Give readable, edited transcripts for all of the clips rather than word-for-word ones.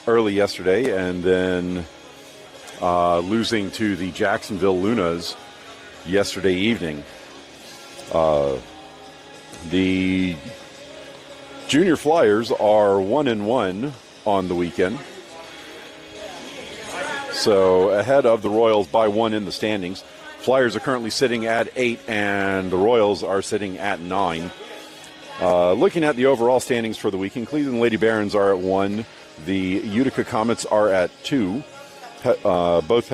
early yesterday, and then losing to the Jacksonville Lunas yesterday evening. The Junior Flyers are 1-1 on the weekend, so ahead of the Royals by 1 in the standings. Flyers are currently sitting at 8, and the Royals are sitting at 9. Looking at the overall standings for the weekend, Cleveland Lady Barons are at 1. The Utica Comets are at 2. Both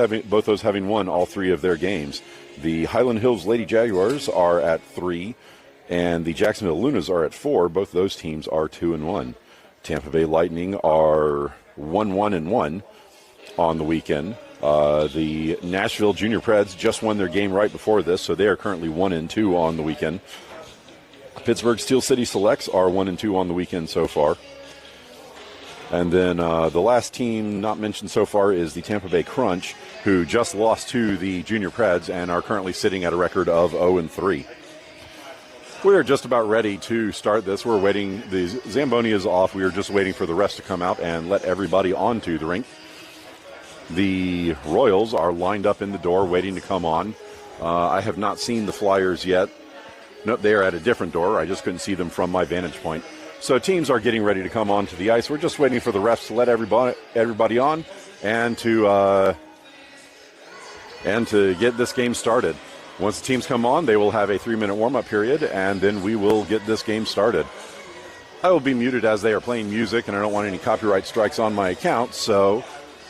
those having won all 3 of their games. The Highland Hills Lady Jaguars are at 3, and the Jacksonville Lunas are at 4. Both those teams are 2-1. Tampa Bay Lightning are 1-1 on the weekend. The Nashville Junior Preds just won their game right before this, so they are currently 1-2 on the weekend. Pittsburgh Steel City Selects are 1-2 on the weekend so far. And then the last team not mentioned so far is the Tampa Bay Crunch, who just lost to the Junior Preds and are currently sitting at a record of 0-3. We're just about ready to start this. We're waiting. The Zamboni is off. We are just waiting for the rest to come out and let everybody onto the rink. The Royals are lined up in the door waiting to come on. I have not seen the Flyers yet. No, they are at a different door. I just couldn't see them from my vantage point. So teams are getting ready to come onto the ice. We're just waiting for the refs to let everybody on and to get this game started. Once the teams come on, they will have a 3-minute warm-up period, and then we will get this game started. I will be muted as they are playing music, and I don't want any copyright strikes on my account, so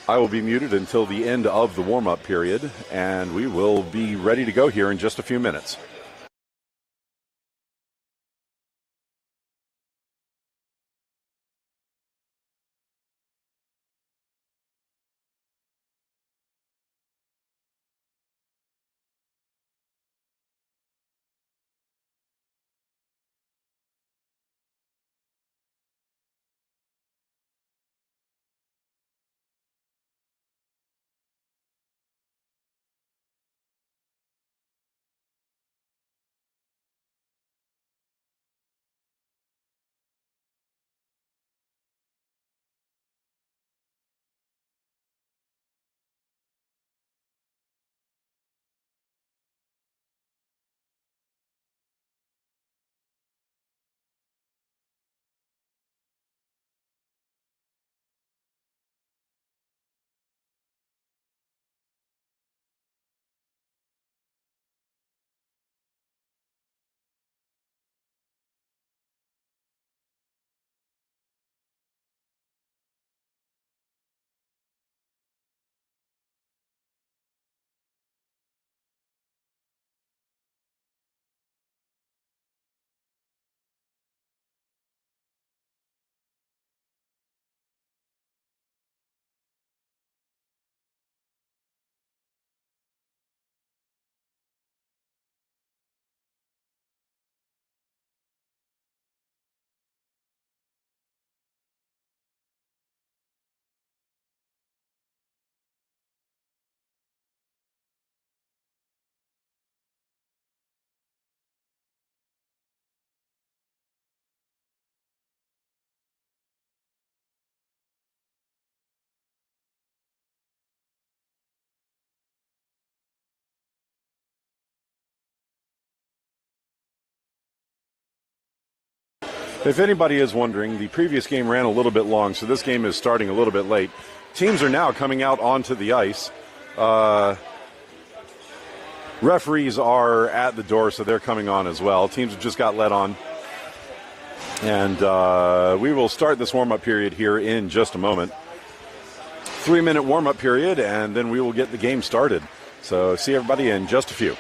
I will be muted until the end of the warm-up period, and we will be ready to go here in just a few minutes. If anybody is wondering, the previous game ran a little bit long, so this game is starting a little bit late. Teams are now coming out onto the ice. Referees are at the door, so they're coming on as well. Teams have just got let on. And we will start this warm-up period here in just a moment. 3-minute warm-up period, and then we will get the game started. So see everybody in just a few.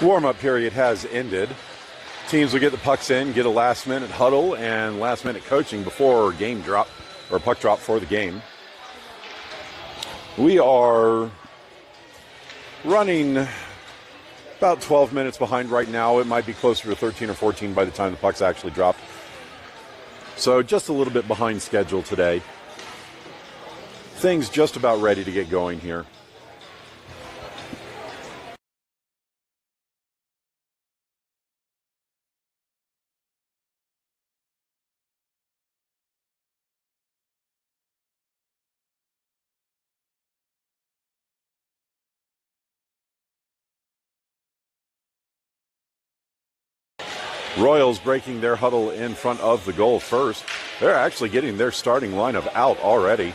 Warm-up period has ended. Teams will get the pucks in, get a last-minute huddle and last-minute coaching before game drop or puck drop for the game. We are running about 12 minutes behind right now. It might be closer to 13 or 14 by the time the pucks actually drop. So just a little bit behind schedule today. Things just about ready to get going here. Royals breaking their huddle in front of the goal first. They're actually getting their starting lineup out already.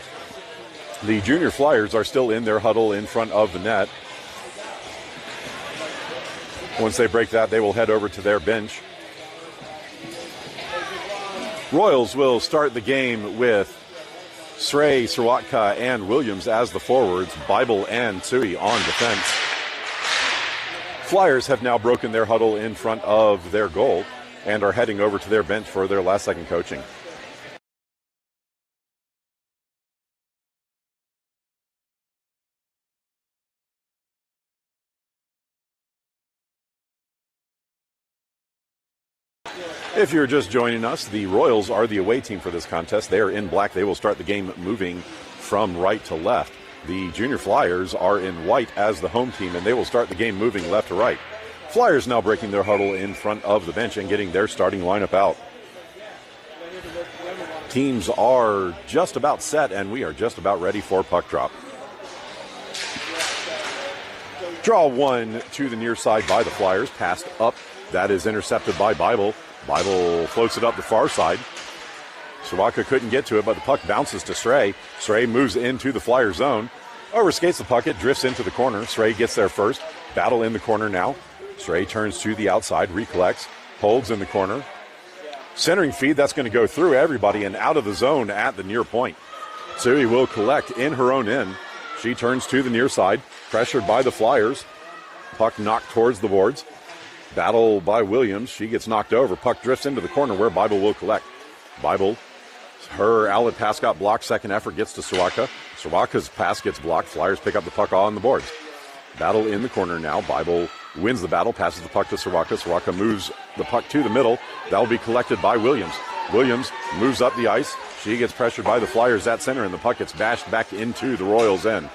The Junior Flyers are still in their huddle in front of the net. Once they break that, they will head over to their bench. Royals will start the game with Srey, Sirwatka, and Williams as the forwards, Bible and Tsui on defense. Flyers have now broken their huddle in front of their goal and are heading over to their bench for their last second coaching. If you're just joining us, the Royals are the away team for this contest. They are in black. They will start the game moving from right to left. The Junior Flyers are in white as the home team, and they will start the game moving left to right. Flyers now breaking their huddle in front of the bench and getting their starting lineup out. Teams are just about set, and we are just about ready for puck drop. Draw one to the near side by the Flyers. Passed up. That is intercepted by Bible. Bible floats it up the far side. Sirwatka couldn't get to it, but the puck bounces to Srey. Srey moves into the Flyer zone. Overskates the puck. It drifts into the corner. Srey gets there first. Battle in the corner now. Srey turns to the outside, recollects, holds in the corner. Centering feed, that's going to go through everybody and out of the zone at the near point. Tsui will collect in her own end. She turns to the near side, pressured by the Flyers. Puck knocked towards the boards. Battle by Williams. She gets knocked over. Puck drifts into the corner where Bible will collect. Bible, her outlet pass got blocked. Second effort gets to Sirwatka. Sirwatka's pass gets blocked. Flyers pick up the puck on the boards. Battle in the corner now. Bible wins the battle, passes the puck to Sirwatka. Sirwatka moves the puck to the middle. That will be collected by Williams. Williams moves up the ice. She gets pressured by the Flyers at center, and the puck gets bashed back into the Royals' end.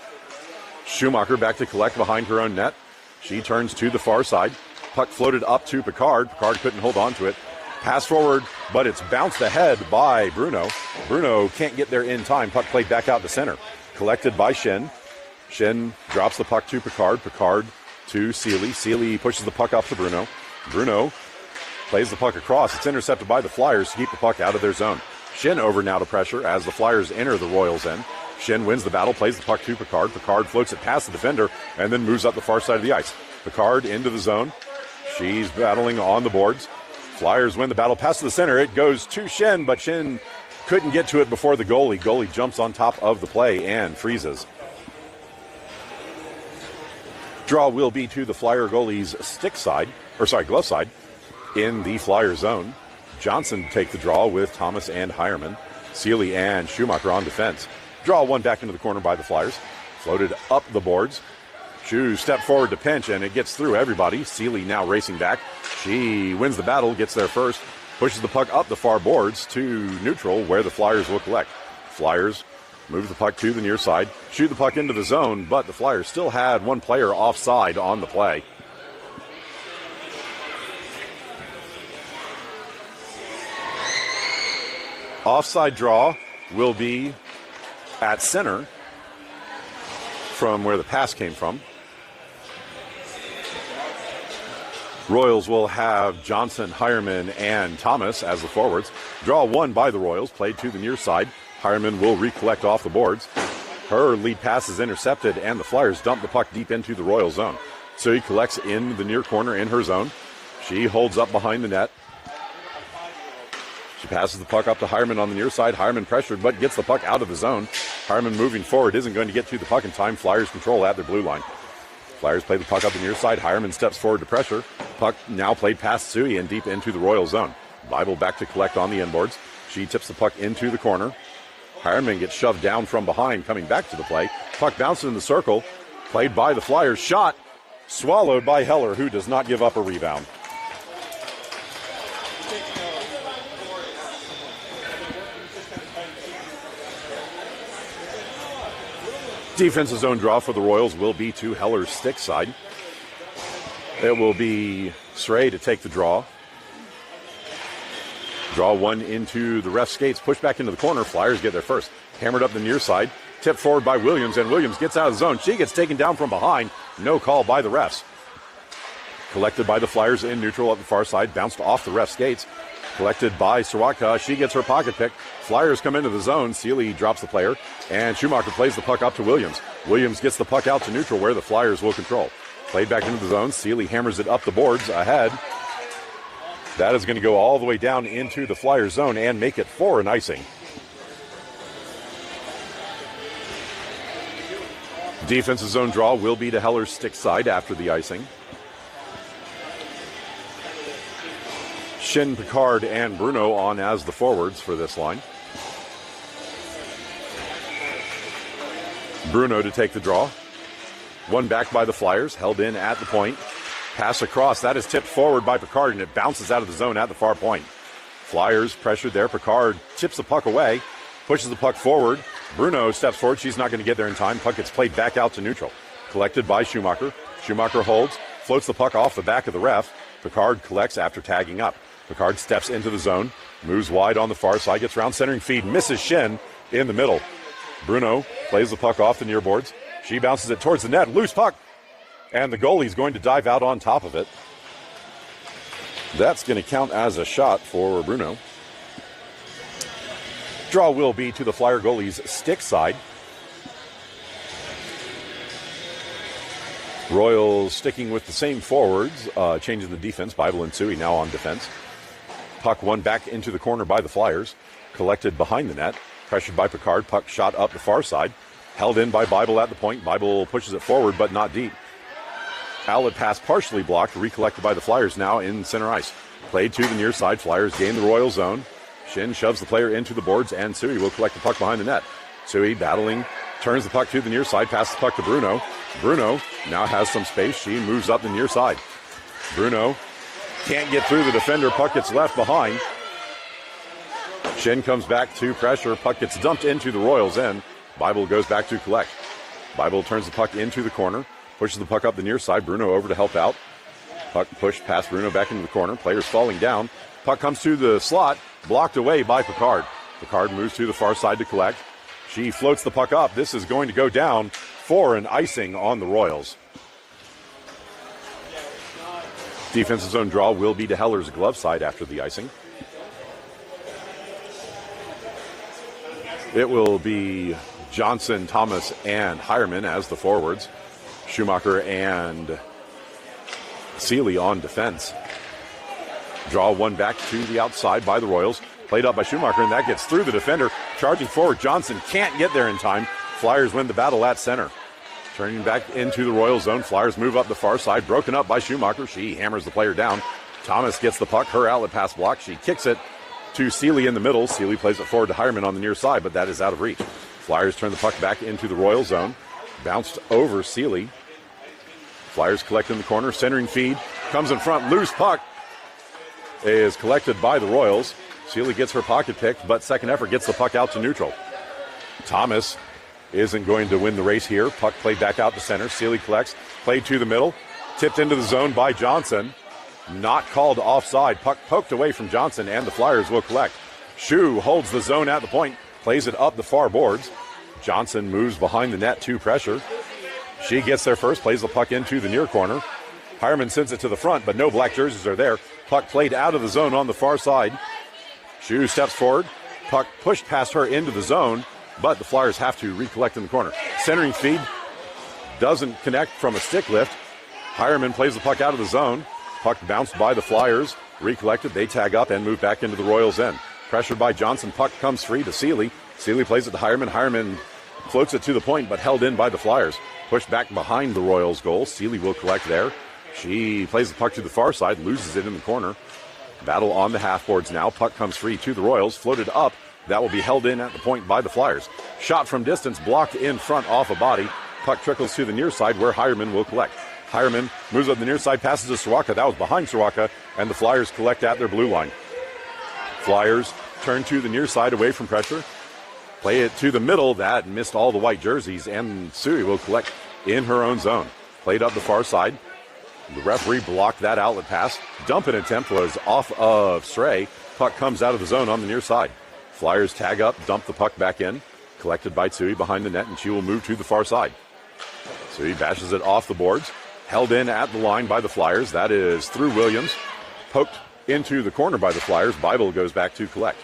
Schumacher back to collect behind her own net. She turns to the far side. Puck floated up to Picard. Picard couldn't hold on to it. Pass forward, but it's bounced ahead by Bruno. Bruno can't get there in time. Puck played back out to center. Collected by Shen. Shen drops the puck to Picard. Picard to Seeley. Seeley pushes the puck up to Bruno. Bruno plays the puck across. It's intercepted by the Flyers to keep the puck out of their zone. Shen over now to pressure as the Flyers enter the Royals' end. Shen wins the battle, plays the puck to Picard. Picard floats it past the defender and then moves up the far side of the ice. Picard into the zone. She's battling on the boards. Flyers win the battle, pass to the center. It goes to Shen, but Shen couldn't get to it before the goalie. Goalie jumps on top of the play and freezes. Draw will be to the Flyer goalie's glove side in the Flyer zone. Johnson take the draw with Thomas and Hireman. Seeley and Schumacher on defense. Draw one back into the corner by the Flyers. Floated up the boards. Schu step forward to pinch, and it gets through everybody. Seeley now racing back. She wins the battle, gets there first, pushes the puck up the far boards to neutral where the Flyers will collect. Flyers move the puck to the near side, shoot the puck into the zone, but the Flyers still had one player offside on the play. Offside draw will be at center from where the pass came from. Royals will have Johnson, Hireman, and Thomas as the forwards. Draw one by the Royals, played to the near side. Hireman will recollect off the boards. Her lead pass is intercepted, and the Flyers dump the puck deep into the Royal zone. So he collects in the near corner in her zone. She holds up behind the net. She passes the puck up to Hireman on the near side. Hireman pressured, but gets the puck out of the zone. Hireman moving forward isn't going to get to the puck in time. Flyers control at their blue line. Flyers play the puck up the near side. Hireman steps forward to pressure. Puck now played past Sui and deep into the Royal zone. Bible back to collect on the inboards. She tips the puck into the corner. Hireman gets shoved down from behind, coming back to the play. Puck bounces in the circle. Played by the Flyers. Shot swallowed by Heller, who does not give up a rebound. Defensive zone draw for the Royals will be to Heller's stick side. It will be Sray to take the draw. Draw one into the ref skates, push back into the corner. Flyers get there first. Hammered up the near side, tipped forward by Williams, and Williams gets out of the zone. She gets taken down from behind. No call by the refs. Collected by the Flyers in neutral at the far side, bounced off the ref skates. Collected by Soroka. She gets her pocket pick. Flyers come into the zone. Seeley drops the player, and Schumacher plays the puck up to Williams. Williams gets the puck out to neutral where the Flyers will control. Played back into the zone. Seeley hammers it up the boards ahead. That is going to go all the way down into the Flyers zone and make it for an icing. Defensive zone draw will be to Heller's stick side after the icing. Shin, Picard, and Bruno on as the forwards for this line. Bruno to take the draw. One back by the Flyers, held in at the point. Pass across, that is tipped forward by Picard, and it bounces out of the zone at the far point. Flyers pressured there. Picard tips the puck away, pushes the puck forward. Bruno steps forward. She's not going to get there in time. Puck gets played back out to neutral. Collected by Schumacher. Schumacher holds, floats the puck off the back of the ref. Picard collects after tagging up. Picard steps into the zone, moves wide on the far side, gets round centering feed, misses Shin in the middle. Bruno plays the puck off the near boards. She bounces it towards the net, loose puck, and the goalie's going to dive out on top of it. That's going to count as a shot for Bruno. Draw will be to the Flyer goalie's stick side. Royals sticking with the same forwards, changing the defense. Bible and Sui now on defense. Puck one back into the corner by the Flyers. Collected behind the net. Pressured by Picard. Puck shot up the far side. Held in by Bible at the point. Bible pushes it forward, but not deep. Outlet pass partially blocked. Recollected by the Flyers now in center ice. Played to the near side. Flyers gain the Royal zone. Shin shoves the player into the boards, and Sui will collect the puck behind the net. Sui battling. Turns the puck to the near side. Passes the puck to Bruno. Bruno now has some space. She moves up the near side. Bruno can't get through the defender. Puck gets left behind. Shin comes back to pressure. Puck gets dumped into the Royals' end. Bible goes back to collect. Bible turns the puck into the corner. Pushes the puck up the near side. Bruno over to help out. Puck pushed past Bruno back into the corner. Players falling down. Puck comes to the slot. Blocked away by Picard. Picard moves to the far side to collect. She floats the puck up. This is going to go down for an icing on the Royals. Defensive zone draw will be to Heller's glove side after the icing. It will be Johnson, Thomas, and Hireman as the forwards. Schumacher and Seeley on defense. Draw one back to the outside by the Royals. Played up by Schumacher, and that gets through the defender. Charging forward, Johnson can't get there in time. Flyers win the battle at center. Turning back into the Royal zone, Flyers move up the far side. Broken up by Schumacher. She hammers the player down. Thomas gets the puck. Her outlet pass blocked. She kicks it to Seeley in the middle. Seeley plays it forward to Hireman on the near side, but that is out of reach. Flyers turn the puck back into the Royal zone. Bounced over Seeley. Flyers collect in the corner. Centering feed. Comes in front. Loose puck is collected by the Royals. Seeley gets her pocket picked, but second effort gets the puck out to neutral. Thomas isn't going to win the race here. Puck played back out to center. Seeley collects. Played to the middle. Tipped into the zone by Johnson. Not called offside. Puck poked away from Johnson, and the Flyers will collect. Shu holds the zone at the point. Plays it up the far boards. Johnson moves behind the net to pressure. She gets there first. Plays the puck into the near corner. Hireman sends it to the front, but no black jerseys are there. Puck played out of the zone on the far side. Shu steps forward. Puck pushed past her into the zone, but the Flyers have to recollect in the corner. Centering feed doesn't connect from a stick lift. Hireman plays the puck out of the zone. Puck bounced by the Flyers. Recollected. They tag up and move back into the Royals' end. Pressured by Johnson. Puck comes free to Seeley. Seeley plays it to Hireman. Hireman floats it to the point, but held in by the Flyers. Pushed back behind the Royals' goal. Seeley will collect there. She plays the puck to the far side, loses it in the corner. Battle on the half boards now. Puck comes free to the Royals, floated up. That will be held in at the point by the Flyers. Shot from distance, blocked in front off a body. Puck trickles to the near side where Hireman will collect. Hireman moves up the near side, passes to Soroka. That was behind Soroka, and the Flyers collect at their blue line. Flyers turn to the near side away from pressure. Play it to the middle. That missed all the white jerseys, and Sui will collect in her own zone. Played up the far side. The referee blocked that outlet pass. Dumping attempt was off of Stray. Puck comes out of the zone on the near side. Flyers tag up, dump the puck back in. Collected by Tsui behind the net, and she will move to the far side. Tsui bashes it off the boards. Held in at the line by the Flyers. That is through Williams. Poked into the corner by the Flyers. Bible goes back to collect.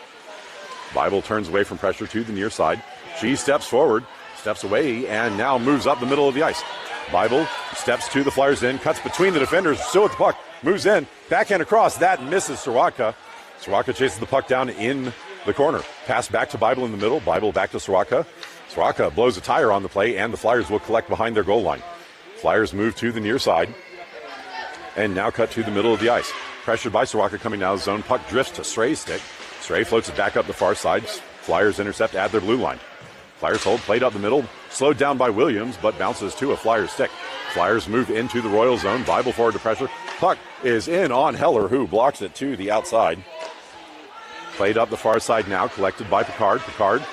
Bible turns away from pressure to the near side. She steps forward, steps away, and now moves up the middle of the ice. Bible steps to the Flyers end, cuts between the defenders, still with the puck, moves in, backhand across. That misses Soroka. Soroka chases the puck down in the corner. Pass back to Bible in the middle. Bible back to Soroka. Soroka blows a tire on the play, and the Flyers will collect behind their goal line. Flyers move to the near side and now cut to the middle of the ice. Pressured by Soroka coming out of the zone. Puck drifts to Stray's stick. Stray floats it back up the far side. Flyers intercept at their blue line. Flyers hold, played up the middle, slowed down by Williams, but bounces to a Flyers stick. Flyers move into the Royal zone. Bible forward to pressure. Puck is in on Heller, who blocks it to the outside. Played up the far side now, collected by Picard. Picard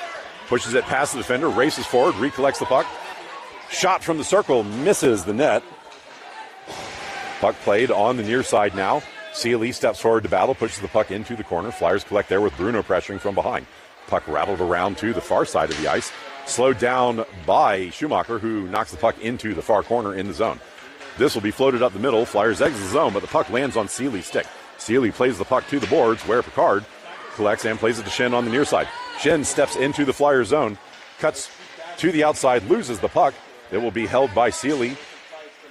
pushes it past the defender, races forward, recollects the puck. Shot from the circle, misses the net. Puck played on the near side now. Seeley steps forward to battle, pushes the puck into the corner. Flyers collect there with Bruno pressuring from behind. Puck rattled around to the far side of the ice. Slowed down by Schumacher, who knocks the puck into the far corner in the zone. This will be floated up the middle. Flyers exit the zone, but the puck lands on Seeley's stick. Seeley plays the puck to the boards, where Picard collects and plays it to Shen on the near side. Shen steps into the Flyers zone, cuts to the outside, loses the puck. It will be held by Seeley.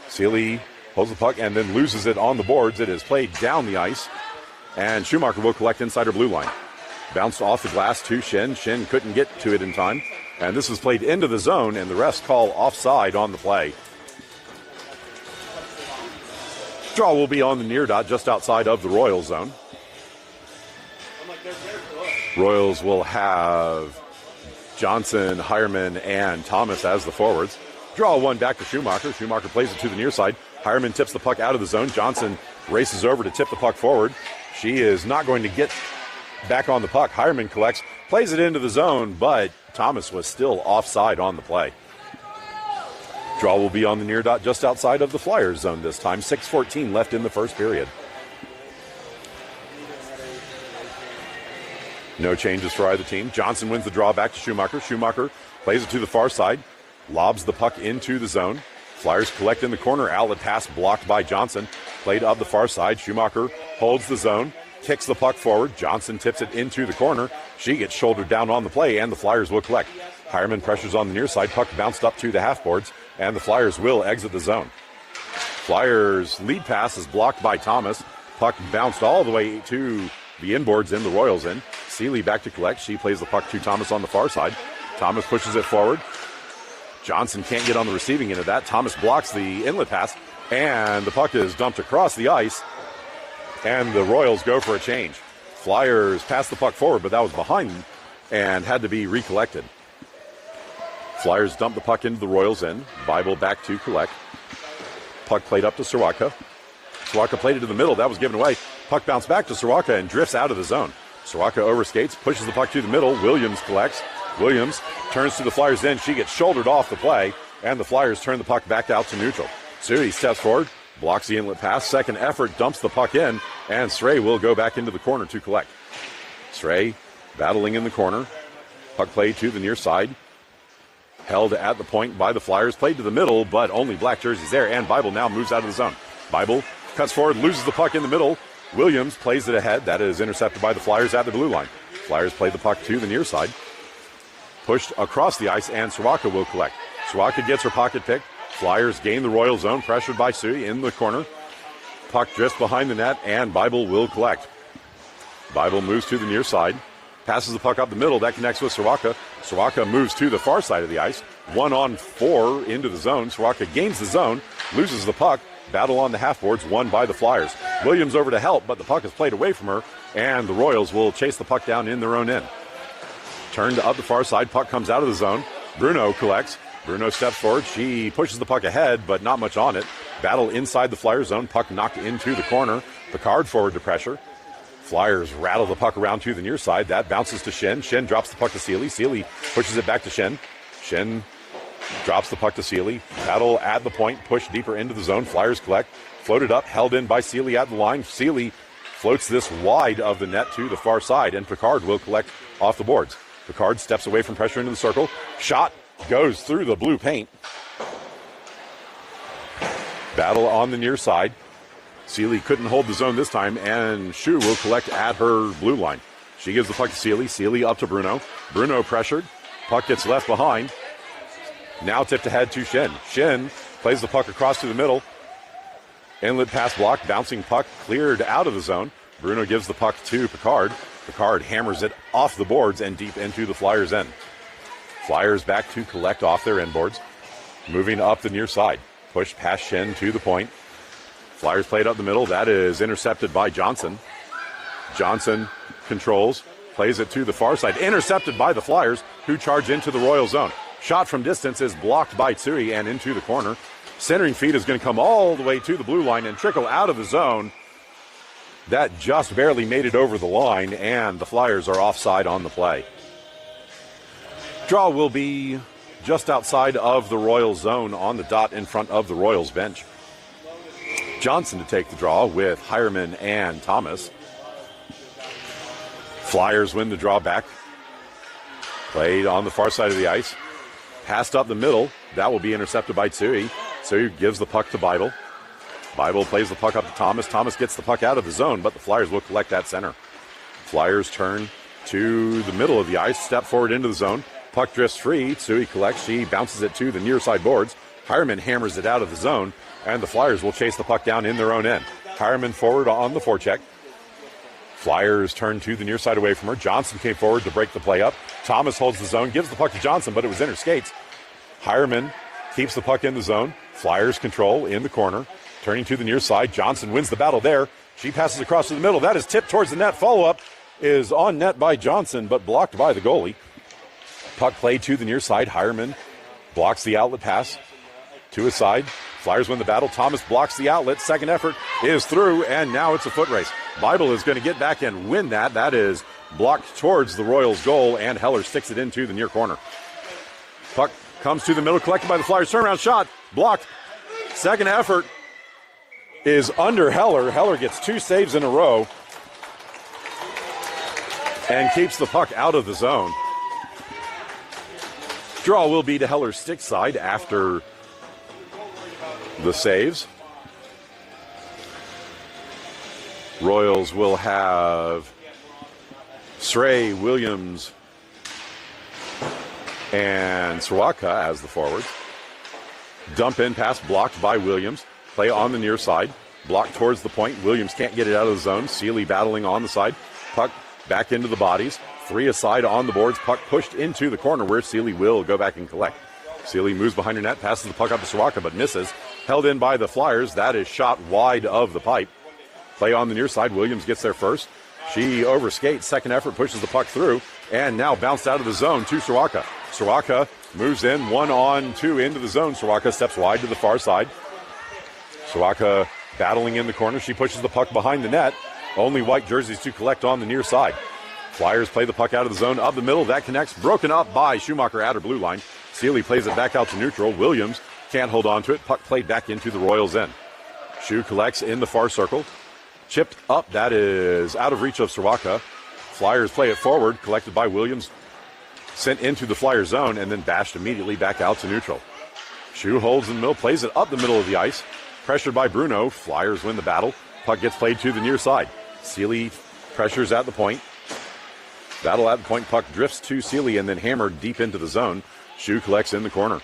Seeley holds the puck and then loses it on the boards. It is played down the ice, and Schumacher will collect inside her blue line. Bounced off the glass to Shen. Shen couldn't get to it in time, and this was played into the zone, and the refs call offside on the play. Draw will be on the near dot just outside of the Royals zone. Royals will have Johnson, Hireman, and Thomas as the forwards. Draw one back to Schumacher. Schumacher plays it to the near side. Hireman tips the puck out of the zone. Johnson races over to tip the puck forward. She is not going to get back on the puck. Hireman collects, plays it into the zone, but Thomas was still offside on the play. Draw will be on the near dot just outside of the Flyers zone this time. 6:14 left in the first period. No changes for either team. Johnson wins the draw back to Schumacher. Schumacher plays it to the far side. Lobs the puck into the zone. Flyers collect in the corner. Outlet pass blocked by Johnson. Played up the far side. Schumacher holds the zone. Kicks the puck forward. Johnson tips it into the corner. She gets shouldered down on the play, and the Flyers will collect. Hireman pressures on the near side. Puck bounced up to the half boards, and the Flyers will exit the zone. Flyers lead pass is blocked by Thomas. Puck bounced all the way to the inboards in the Royals end. Seeley back to collect. She plays the puck to Thomas on the far side. Thomas pushes it forward. Johnson can't get on the receiving end of that. Thomas blocks the inlet pass, and the puck is dumped across the ice, and the Royals go for a change. Flyers pass the puck forward, but that was behind and had to be recollected. Flyers dump the puck into the Royals end. Bible back to collect. Puck played up to Soroka. Soroka played it to the middle. That was given away. Puck bounced back to Soroka and drifts out of the zone. Soroka overskates, pushes the puck to the middle. Williams collects. Williams turns to the Flyers end. She gets shouldered off the play, and the Flyers turn the puck back out to neutral. Suri steps forward, blocks the inlet pass. Second effort, dumps the puck in, and Stray will go back into the corner to collect. Stray battling in the corner. Puck played to the near side. Held at the point by the Flyers. Played to the middle, but only black jerseys there, and Bible now moves out of the zone. Bible cuts forward, loses the puck in the middle. Williams plays it ahead. That is intercepted by the Flyers at the blue line. Flyers play the puck to the near side. Pushed across the ice, and Soroka will collect. Soroka gets her pocket pick. Flyers gain the Royal zone, pressured by Sui in the corner. Puck drifts behind the net, and Bible will collect. Bible moves to the near side. passes the puck up the middle. That connects with Soroka. Soroka moves to the far side of the ice. 1-on-4 into the zone. Soroka gains the zone, loses the puck. Battle on the half boards, won by the Flyers. Williams over to help, but the puck is played away from her, and the Royals will chase the puck down in their own end. Turned up the far side, puck comes out of the zone. Bruno collects. Bruno steps forward. She pushes the puck ahead, but not much on it. Battle inside the Flyers zone. Puck knocked into the corner. Picard forward to pressure. Flyers rattle the puck around to the near side. That bounces to Schenn. Schenn drops the puck to Seely. Seely pushes it back to Schenn. Schenn drops the puck to Seely. Battle at the point. Push deeper into the zone. Flyers collect. Floated up. Held in by Seely at the line. Seely floats this wide of the net to the far side, and Picard will collect off the boards. Picard steps away from pressure into the circle. Shot goes through the blue paint. Battle on the near side. Seely couldn't hold the zone this time, and Shu will collect at her blue line. She gives the puck to Seely. Seely up to Bruno. Bruno pressured. Puck gets left behind. Now tipped ahead to Schenn. Schenn plays the puck across to the middle. Inlet pass block. Bouncing puck cleared out of the zone. Bruno gives the puck to Picard. Picard hammers it off the boards and deep into the Flyers' end. Flyers back to collect off their end boards. Moving up the near side. Push past Schenn to the point. Flyers played up the middle. That is intercepted by Johnson. Johnson controls. Plays it to the far side. Intercepted by the Flyers, who charge into the Royal zone. Shot from distance is blocked by Tsui and into the corner. Centering feed is going to come all the way to the blue line and trickle out of the zone. That just barely made it over the line, and the Flyers are offside on the play. Draw will be just outside of the Royals zone on the dot in front of the Royals bench. Johnson to take the draw with Hireman and Thomas. Flyers win the draw back. Played on the far side of the ice. Passed up the middle. That will be intercepted by Tsui. Tsui gives the puck to Bible. Bible plays the puck up to Thomas. Thomas gets the puck out of the zone, but the Flyers will collect that center. Flyers turn to the middle of the ice, step forward into the zone. Puck drifts free. Tsui collects. She bounces it to the near side boards. Hireman hammers it out of the zone, and the Flyers will chase the puck down in their own end. Hireman forward on the forecheck. Flyers turn to the near side away from her. Johnson came forward to break the play up. Thomas holds the zone, gives the puck to Johnson, but it was in her skates. Hireman keeps the puck in the zone. Flyers control in the corner. Turning to the near side. Johnson wins the battle there. She passes across to the middle. That is tipped towards the net. Follow-up is on net by Johnson, but blocked by the goalie. Puck played to the near side. Hireman blocks the outlet pass to his side. Flyers win the battle. Thomas blocks the outlet. Second effort is through, and now it's a foot race. Bible is going to get back and win that. That is blocked towards the Royals' goal, and Heller sticks it into the near corner. Puck comes to the middle, collected by the Flyers. Turnaround shot, blocked. Second effort is under Heller. Heller gets 2 saves in a row and keeps the puck out of the zone. Draw will be to Heller's stick side after the saves. Royals will have Srey, Williams, and Soroka as the forwards. Dump in pass blocked by Williams. Play on the near side. Blocked towards the point. Williams can't get it out of the zone. Seely battling on the side. Puck back into the bodies. 3 aside on the boards. Puck pushed into the corner where Seely will go back and collect. Seely moves behind her net. Passes the puck up to Soroka but misses. Held in by the Flyers. That is shot wide of the pipe. Play on the near side. Williams gets there first. She overskates. Second effort pushes the puck through. And now bounced out of the zone to Soroka. Soroka moves in 1-on-2 into the zone. Soroka steps wide to the far side. Soroka battling in the corner. She pushes the puck behind the net. Only white jerseys to collect on the near side. Flyers play the puck out of the zone. Up the middle. That connects. Broken up by Schumacher at her blue line. Seely plays it back out to neutral. Williams can't hold on to it. Puck played back into the Royals' end. Shu collects in the far circle. Chipped up. That is out of reach of Soroka. Flyers play it forward. Collected by Williams. Sent into the Flyer zone and then bashed immediately back out to neutral. Shu holds in the middle. Plays it up the middle of the ice. Pressured by Bruno. Flyers win the battle. Puck gets played to the near side. Seely pressures at the point. Battle at the point. Puck drifts to Seely and then hammered deep into the zone. Shu collects in the corner.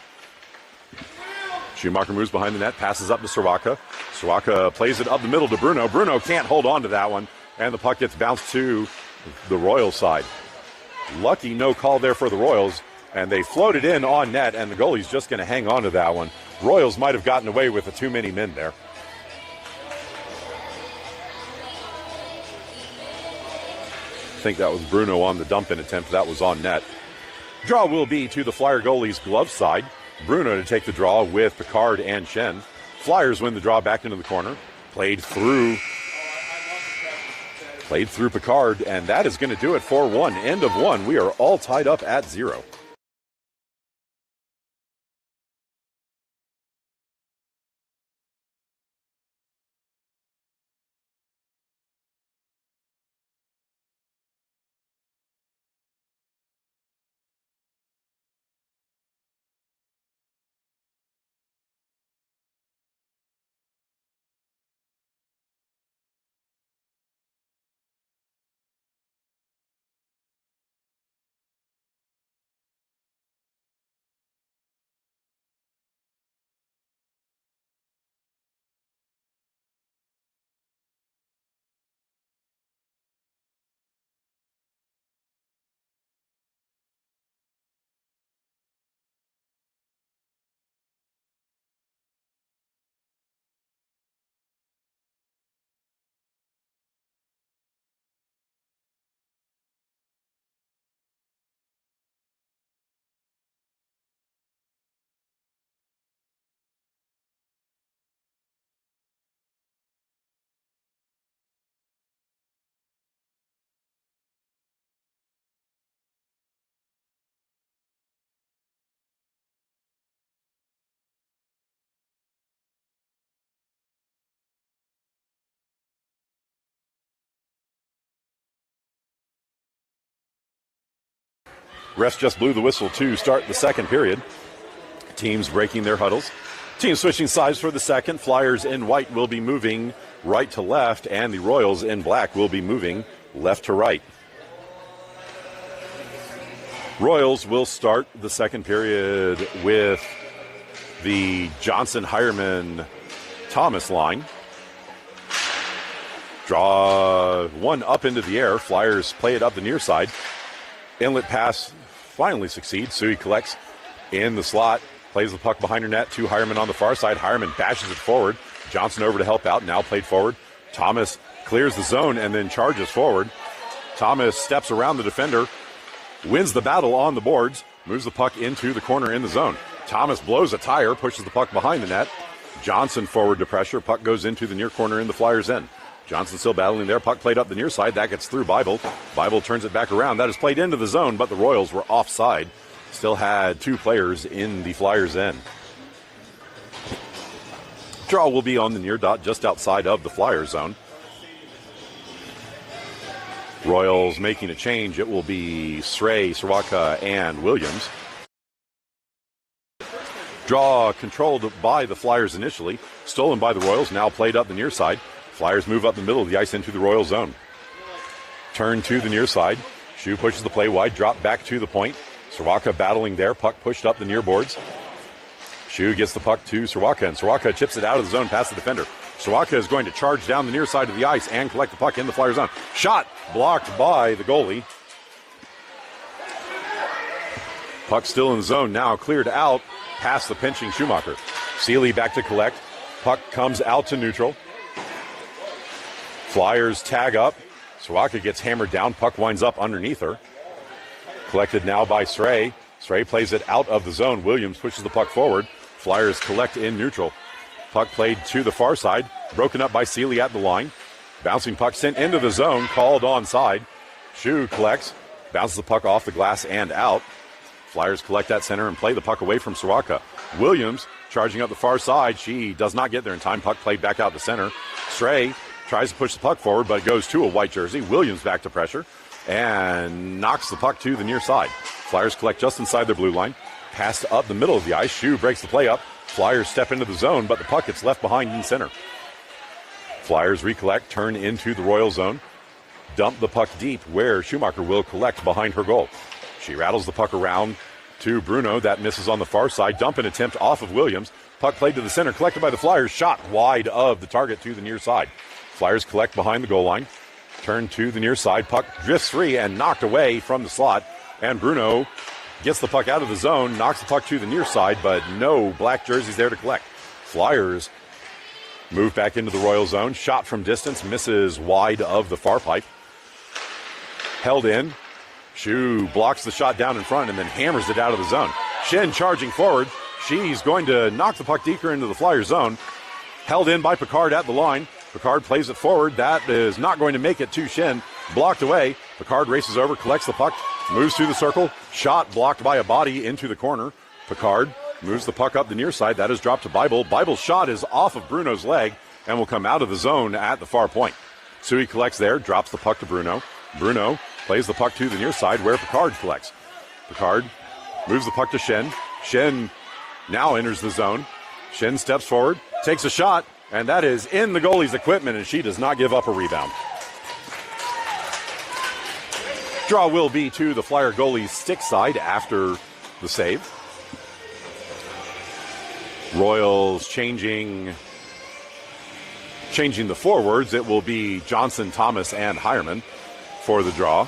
Schumacher moves behind the net, passes up to Soroka. Soroka plays it up the middle to Bruno. Bruno can't hold on to that one, and the puck gets bounced to the Royal side. Lucky no call there for the Royals, and they floated in on net, and the goalie's just going to hang on to that one. Royals might have gotten away with too many men there. I think that was Bruno on the dump-in attempt. That was on net. Draw will be to the Flyer goalie's glove side. Bruno to take the draw with Picard and Shen. Flyers win the draw back into the corner. Played through Picard, and that is going to do it for one. End of one. We are all tied up at 0. Refs just blew the whistle to start the second period. Teams breaking their huddles. Teams switching sides for the second. Flyers in white will be moving right to left, and the Royals in black will be moving left to right. Royals will start the second period with the Johnson-Hireman-Thomas line. Draw one up into the air. Flyers play it up the near side. Inlet pass finally succeeds. Sui collects in the slot, plays the puck behind her net to Hireman on the far side. Hireman bashes it forward. Johnson over to help out, now played forward. Thomas clears the zone and then charges forward. Thomas steps around the defender, wins the battle on the boards, moves the puck into the corner in the zone. Thomas blows a tire, pushes the puck behind the net. Johnson forward to pressure. Puck goes into the near corner in the Flyers' end. Johnson still battling there. Puck played up the near side. That gets through Bible. Bible turns it back around. That is played into the zone, but the Royals were offside. Still had two players in the Flyers' end. Draw will be on the near dot just outside of the Flyers' zone. Royals making a change. It will be Srey, Soroka, and Williams. Draw controlled by the Flyers initially. Stolen by the Royals. Now played up the near side. Flyers move up the middle of the ice into the Royal zone. Turn to the near side. Shu pushes the play wide, drop back to the point. Soroka battling there, puck pushed up the near boards. Shu gets the puck to Soroka, and Soroka chips it out of the zone past the defender. Soroka is going to charge down the near side of the ice and collect the puck in the Flyers zone. Shot blocked by the goalie. Puck still in the zone, now cleared out past the pinching Schumacher. Seeley back to collect. Puck comes out to neutral. Flyers tag up. Soroka gets hammered down. Puck winds up underneath her. Collected now by Srey. Srey plays it out of the zone. Williams pushes the puck forward. Flyers collect in neutral. Puck played to the far side. Broken up by Seeley at the line. Bouncing puck sent into the zone. Called onside. Shu collects. Bounces the puck off the glass and out. Flyers collect that center and play the puck away from Soroka. Williams charging up the far side. She does not get there in time. Puck played back out to center. Srey tries to push the puck forward, but it goes to a white jersey. Williams back to pressure and knocks the puck to the near side. Flyers collect just inside their blue line. Pass up the middle of the ice. Shu breaks the play up. Flyers step into the zone, but the puck gets left behind in center. Flyers recollect, turn into the Royal zone. Dump the puck deep where Schumacher will collect behind her goal. She rattles the puck around to Bruno. That misses on the far side. Dump an attempt off of Williams. Puck played to the center, collected by the Flyers. Shot wide of the target to the near side. Flyers collect behind the goal line. Turn to the near side. Puck drifts free and knocked away from the slot. and Bruno gets the puck out of the zone, knocks the puck to the near side, but no black jerseys there to collect. Flyers move back into the Royal zone. Shot from distance, misses wide of the far pipe. Held in. Shu blocks the shot down in front and then hammers it out of the zone. Shin charging forward. She's going to knock the puck deeper into the Flyers zone. Held in by Picard at the line. Picard plays it forward. That is not going to make it to Shin. Blocked away. Picard races over, collects the puck, moves through the circle. Shot blocked by a body into the corner. Picard moves the puck up the near side. That is dropped to Bible. Bible's shot is off of Bruno's leg and will come out of the zone at the far point. Sui collects there, drops the puck to Bruno. Bruno plays the puck to the near side where Picard collects. Picard moves the puck to Shen. Shen now enters the zone. Shen steps forward, takes a shot, and that is in the goalie's equipment, and she does not give up a rebound. Draw will be to the Flyer goalie's stick side after the save. Royals changing the forwards. It will be Johnson, Thomas, and Hireman for the draw.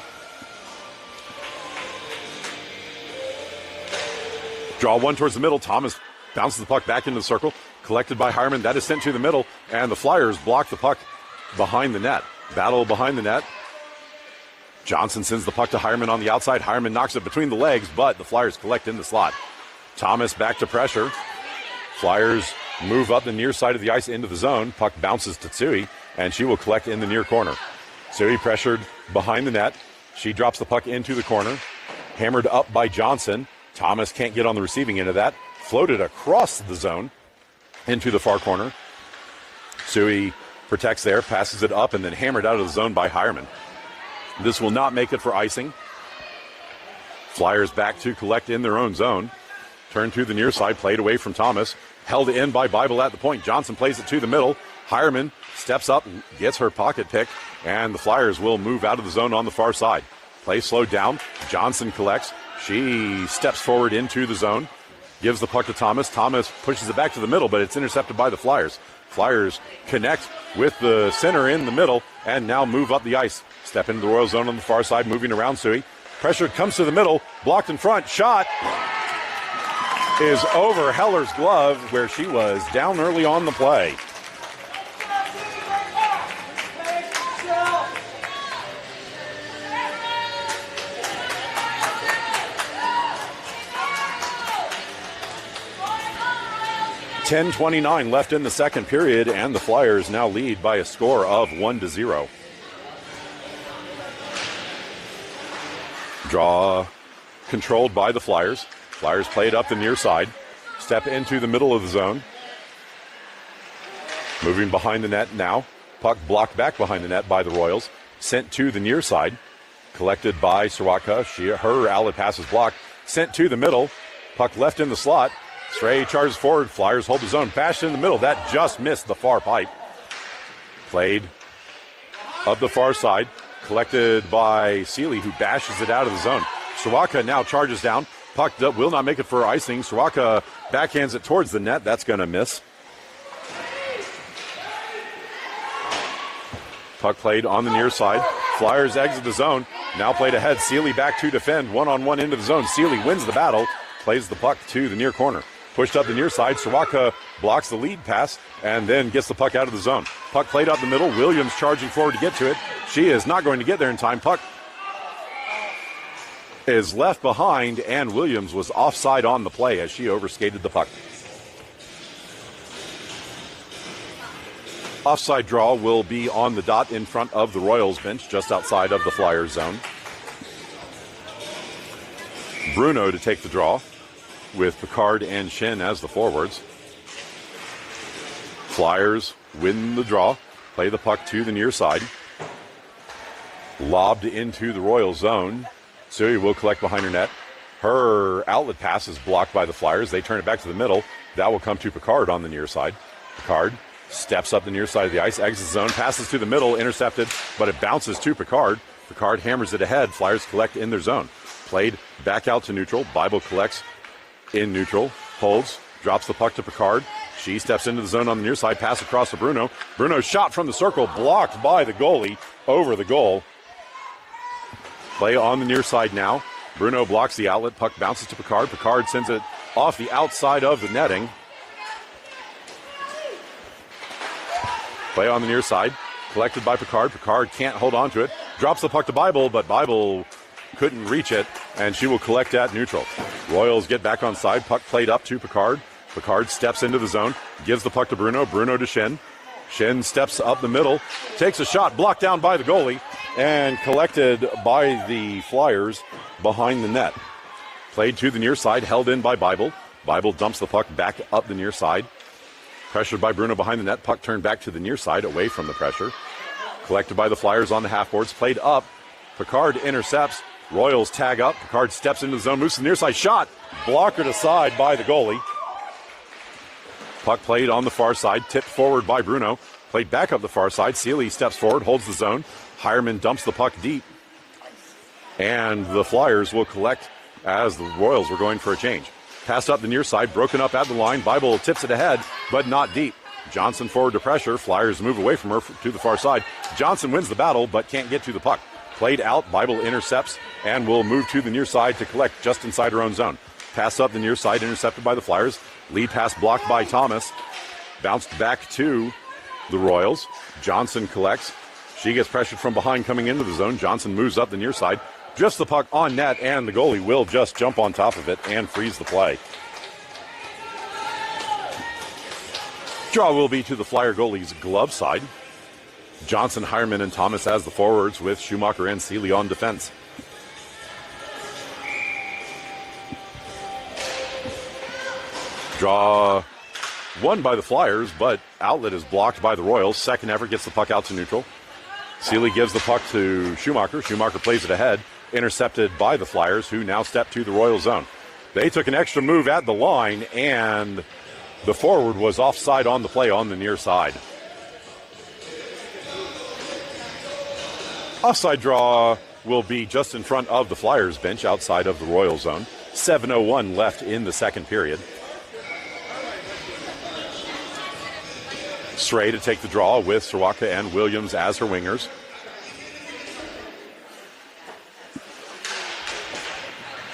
Draw one towards the middle. Thomas bounces the puck back into the circle. Collected by Hireman. That is sent to the middle, and the Flyers block the puck behind the net. Battle behind the net. Johnson sends the puck to Hireman on the outside. Hireman knocks it between the legs, but the Flyers collect in the slot. Thomas back to pressure. Flyers move up the near side of the ice into the zone. Puck bounces to Tsui, and she will collect in the near corner. Tsui pressured behind the net. She drops the puck into the corner. Hammered up by Johnson. Thomas can't get on the receiving end of that. Floated across the zone into the far corner. Tsui protects there, passes it up, and then hammered out of the zone by Hireman. This will not make it for icing. Flyers back to collect in their own zone. Turn to the near side, played away from Thomas. Held in by Bible at the point. Johnson plays it to the middle. Hireman steps up, gets her pocket pick, and the Flyers will move out of the zone on the far side. Play slowed down. Johnson collects. She steps forward into the zone. Gives the puck to Thomas. Thomas pushes it back to the middle, but it's intercepted by the Flyers. Flyers connect with the center in the middle and now move up the ice. Step into the Royal zone on the far side, moving around Sui. Pressure comes to the middle, blocked in front. Shot is over Heller's glove, where she was down early on the play. .10:29 left in the second period, and the Flyers now lead by a score of 1-0. Draw controlled by the Flyers. Flyers played up the near side. Step into the middle of the zone. Moving behind the net now. Puck blocked back behind the net by the Royals. Sent to the near side. Collected by Soroka. Her outlet pass is blocked. Sent to the middle. Puck left in the slot. Stray charges forward. Flyers hold the zone. Bashed in the middle. That just missed the far pipe. Played up the far side. Collected by Seeley, who bashes it out of the zone. Soroka now charges down. Puck will not make it for icing. Soroka backhands it towards the net. That's going to miss. Puck played on the near side. Flyers exit the zone. Now played ahead. Seeley back to defend. One-on-one into the zone. Seeley wins the battle. Plays the puck to the near corner. Pushed up the near side. Soroka blocks the lead pass and then gets the puck out of the zone. Puck played up the middle. Williams charging forward to get to it. She is not going to get there in time. Puck is left behind, and Williams was offside on the play as she overskated the puck. Offside draw will be on the dot in front of the Royals bench, just outside of the Flyers zone. Bruno to take the draw, with Picard and Shin as the forwards. Flyers win the draw, play the puck to the near side. Lobbed into the Royal zone. Suri will collect behind her net. Her outlet pass is blocked by the Flyers. They turn it back to the middle. That will come to Picard on the near side. Picard steps up the near side of the ice, exits zone, passes to the middle, intercepted, but it bounces to Picard. Picard hammers it ahead. Flyers collect in their zone. Played back out to neutral. Bible collects in neutral. Holds. Drops the puck to Picard. She steps into the zone on the near side. Pass across to Bruno. Bruno shot from the circle. Blocked by the goalie over the goal. Play on the near side now. Bruno blocks the outlet. Puck bounces to Picard. Picard sends it off the outside of the netting. Play on the near side. Collected by Picard. Picard can't hold on to it. Drops the puck to Bible, but Bible couldn't reach it, and she will collect at neutral. Royals get back on side. Puck played up to Picard. Picard steps into the zone. Gives the puck to Bruno. Bruno to Shin. Shin steps up the middle. Takes a shot. Blocked down by the goalie. And collected by the Flyers behind the net. Played to the near side. Held in by Bible. Bible dumps the puck back up the near side. Pressured by Bruno behind the net. Puck turned back to the near side, away from the pressure. Collected by the Flyers on the half boards. Played up. Picard intercepts. Royals tag up. Picard steps into the zone. Moves to the near side. Shot. Blockered aside by the goalie. Puck played on the far side. Tipped forward by Bruno. Played back up the far side. Seeley steps forward. Holds the zone. Hireman dumps the puck deep. And the Flyers will collect as the Royals were going for a change. Passed up the near side, broken up at the line. Bible tips it ahead, but not deep. Johnson forward to pressure. Flyers move away from her to the far side. Johnson wins the battle, but can't get to the puck. Played out. Bible intercepts and will move to the near side to collect just inside her own zone. Pass up the near side, intercepted by the Flyers. Lead pass blocked by Thomas. Bounced back to the Royals. Johnson collects. She gets pressured from behind coming into the zone. Johnson moves up the near side. Drifts the puck on net, and the goalie will just jump on top of it and freeze the play. Draw will be to the Flyer goalie's glove side. Johnson, Hireman, and Thomas as the forwards, with Schumacher and Seeley on defense. Draw won by the Flyers, but outlet is blocked by the Royals. Second effort gets the puck out to neutral. Seeley gives the puck to Schumacher. Schumacher plays it ahead. Intercepted by the Flyers, who now step to the Royal zone. They took an extra move at the line, and the forward was offside on the play on the near side. Offside draw will be just in front of the Flyers bench outside of the Royal zone. 7:01 left in the second period. Srey to take the draw with Soroka and Williams as her wingers.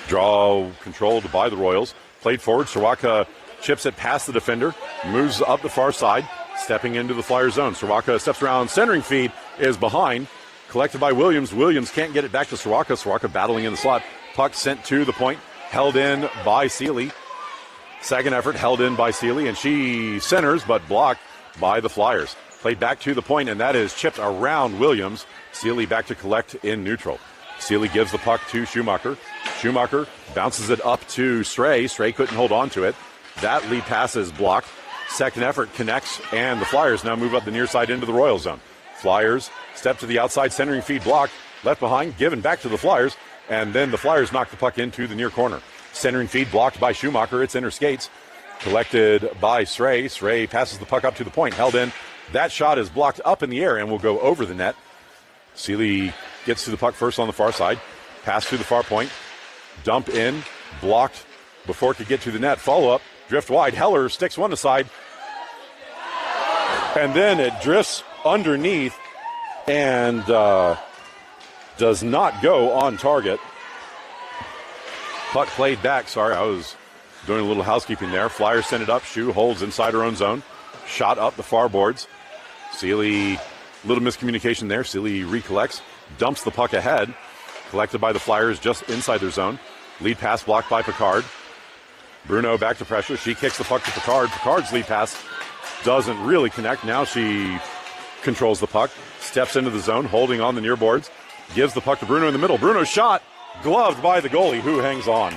Draw controlled by the Royals. Played forward. Soroka chips it past the defender. Moves up the far side. Stepping into the Flyer zone. Soroka steps around. Centering feed is behind. Collected by Williams. Williams can't get it back to Soroka. Soroka battling in the slot. Puck sent to the point. Held in by Seeley. Second effort held in by Seeley. And she centers but blocked by the Flyers. Played back to the point, and that is chipped around Williams. Seeley back to collect in neutral. Seeley gives the puck to Schumacher. Schumacher bounces it up to Srey. Srey couldn't hold on to it. That lead pass is blocked. Second effort connects, and the Flyers now move up the near side into the Royal zone. Flyers step to the outside, centering feed blocked. Left behind, given back to the Flyers, and then the Flyers knock the puck into the near corner. Centering feed blocked by Schumacher. It's in her skates. Collected by Srey. Srey passes the puck up to the point, held in. That shot is blocked up in the air and will go over the net. Seeley gets to the puck first on the far side. Pass to the far point. Dump in. Blocked before it could get to the net. Follow up. Drift wide. Heller sticks one aside. And then it drifts underneath and does not go on target. Puck played back. Sorry, I was doing a little housekeeping there. Flyers send it up. Shu holds inside her own zone. Shot up the far boards. Seeley, little miscommunication there. Seeley recollects. Dumps the puck ahead. Collected by the Flyers just inside their zone. Lead pass blocked by Picard. Bruno back to pressure. She kicks the puck to Picard. Picard's lead pass doesn't really connect. Now she controls the puck. Steps into the zone, holding on the near boards. Gives the puck to Bruno in the middle. Bruno's shot gloved by the goalie, who hangs on.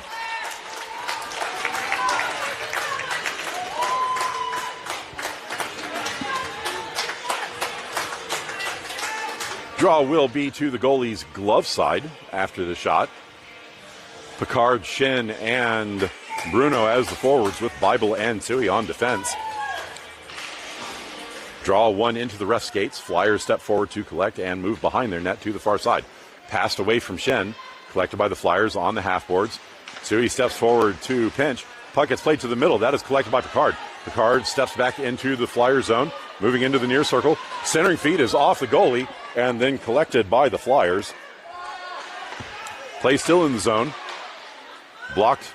Draw will be to the goalie's glove side after the shot. Picard, Shin, and Bruno as the forwards, with Bible and Tui on defense. Draw one into the ref skates. Flyers step forward to collect and move behind their net to the far side. Passed away from Shin. Collected by the Flyers on the half boards. Tui steps forward to pinch. Puck gets played to the middle. That is collected by Picard. Picard steps back into the Flyer zone, moving into the near circle. Centering feed is off the goalie, and then collected by the Flyers. Play still in the zone. Picard Blocked.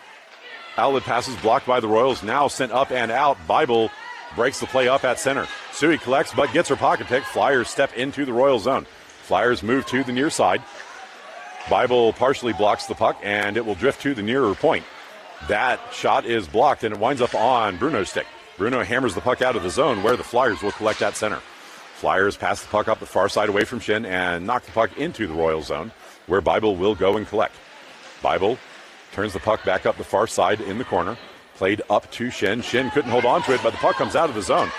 Outlet passes blocked by the Royals. Now sent up and out. Bible breaks the play up at center. Sui collects but gets her pocket pick. Flyers step into the Royal zone. Flyers move to the near side. Bible partially blocks the puck, and it will drift to the nearer point. That shot is blocked, and it winds up on Bruno's stick. Bruno hammers the puck out of the zone where the Flyers will collect at center. Flyers pass the puck up the far side away from Shin and knock the puck into the Royal zone where Bible will go and collect. Bible turns the puck back up the far side in the corner. Played up to Shin. Shin couldn't hold on to it, but the puck comes out of the zone.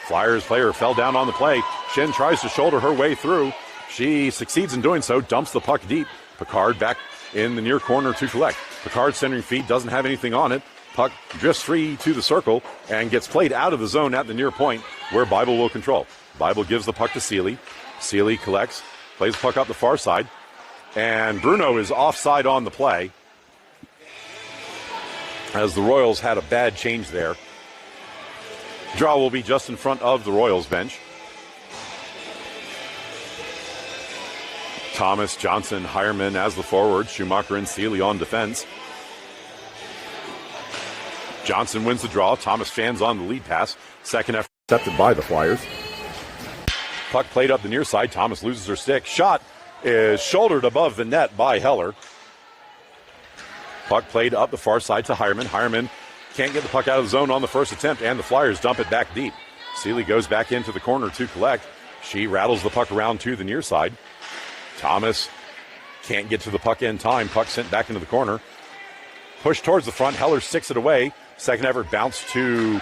Flyers player fell down on the play. Shin tries to shoulder her way through. She succeeds in doing so, dumps the puck deep. Picard back in the near corner to collect. Picard centering feet, doesn't have anything on it. Puck drifts free to the circle and gets played out of the zone at the near point where Bible will control. Bible gives the puck to Seeley. Seeley collects, plays the puck up the far side, and Bruno is offside on the play as the Royals had a bad change there. Draw will be just in front of the Royals bench. Thomas, Johnson, Hireman as the forward. Schumacher and Seeley on defense. Johnson wins the draw. Thomas fans on the lead pass. Second effort accepted by the Flyers. Puck played up the near side. Thomas loses her stick. Shot is shouldered above the net by Heller. Puck played up the far side to Hireman. Hireman can't get the puck out of the zone on the first attempt, and the Flyers dump it back deep. Seeley goes back into the corner to collect. She rattles the puck around to the near side. Thomas can't get to the puck in time. Puck sent back into the corner. Pushed towards the front. Heller sticks it away. Second effort bounce to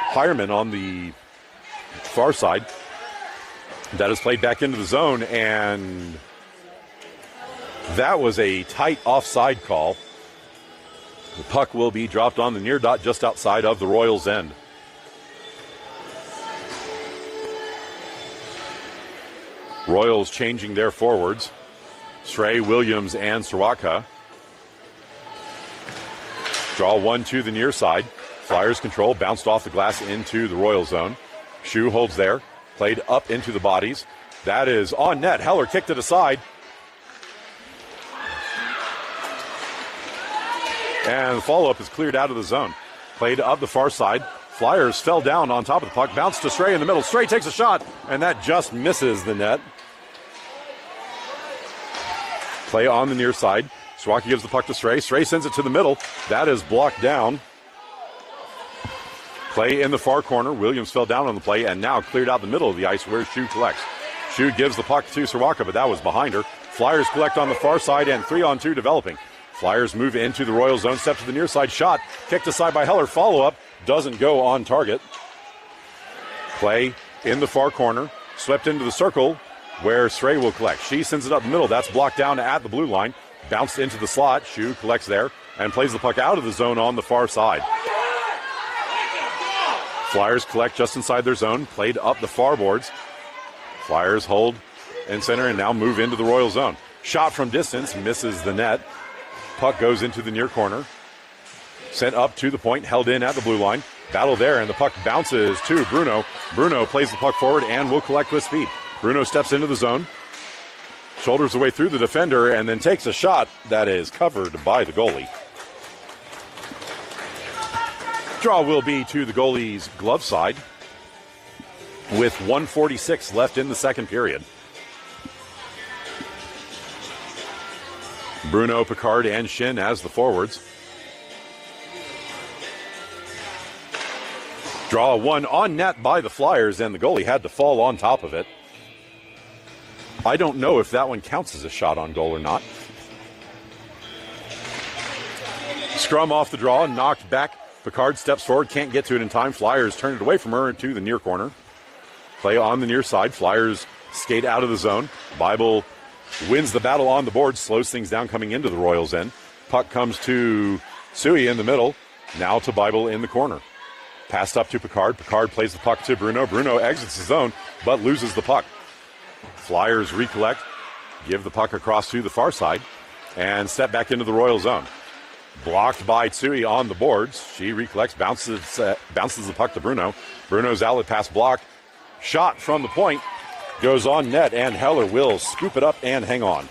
Hireman on the far side. That is played back into the zone, and that was a tight offside call. The puck will be dropped on the near dot just outside of the Royals' end. Royals changing their forwards. Srey, Williams, and Soroka. Draw one to the near side. Flyers control, bounced off the glass into the Royal zone. Shu holds there, played up into the bodies. That is on net. Heller kicked it aside. And the follow-up is cleared out of the zone. Played up the far side. Flyers fell down on top of the puck, bounced to Srey in the middle. Srey takes a shot, and that just misses the net. Play on the near side. Soroka gives the puck to Srey. Srey sends it to the middle. That is blocked down. Play in the far corner. Williams fell down on the play and now cleared out the middle of the ice where Shu collects. Shu gives the puck to Soroka, but that was behind her. Flyers collect on the far side and 3-on-2 developing. Flyers move into the Royal zone, step to the near side, shot, kicked aside by Heller, follow-up, doesn't go on target. Play in the far corner, swept into the circle where Srey will collect. She sends it up the middle, that's blocked down at the blue line, bounced into the slot, Shu collects there, and plays the puck out of the zone on the far side. Flyers collect just inside their zone, played up the far boards. Flyers hold in center and now move into the Royal zone. Shot from distance, misses the net. Puck goes into the near corner. Sent up to the point, held in at the blue line. Battle there, and the puck bounces to Bruno. Bruno plays the puck forward and will collect with speed. Bruno steps into the zone, shoulders the way through the defender, and then takes a shot that is covered by the goalie. Draw will be to the goalie's glove side with 1:46 left in the second period. Bruno, Picard, and Shin as the forwards. Draw one on net by the Flyers, and the goalie had to fall on top of it. I don't know if that one counts as a shot on goal or not. Scrum off the draw, knocked back. Picard steps forward, can't get to it in time. Flyers turn it away from her to the near corner. Play on the near side. Flyers skate out of the zone. Bible wins the battle on the board, slows things down coming into the Royals' end. Puck comes to Sui in the middle, now to Bible in the corner. Passed up to Picard. Picard plays the puck to Bruno. Bruno exits the zone, but loses the puck. Flyers recollect, give the puck across to the far side, and step back into the Royal zone. Blocked by Tsui on the boards. She recollects, bounces the puck to Bruno. Bruno's outlet pass blocked. Shot from the point goes on net, and Heller will scoop it up and hang on.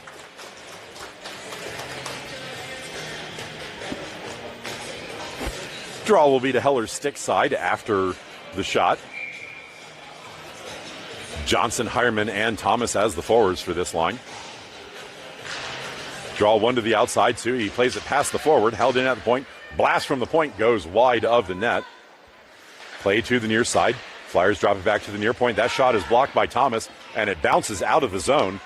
Draw will be to Heller's stick side after the shot. Johnson, Hireman, and Thomas as the forwards for this line. Draw one to the outside, too. He plays it past the forward, held in at the point. Blast from the point goes wide of the net. Play to the near side. Flyers drop it back to the near point. That shot is blocked by Thomas, and it bounces out of the zone.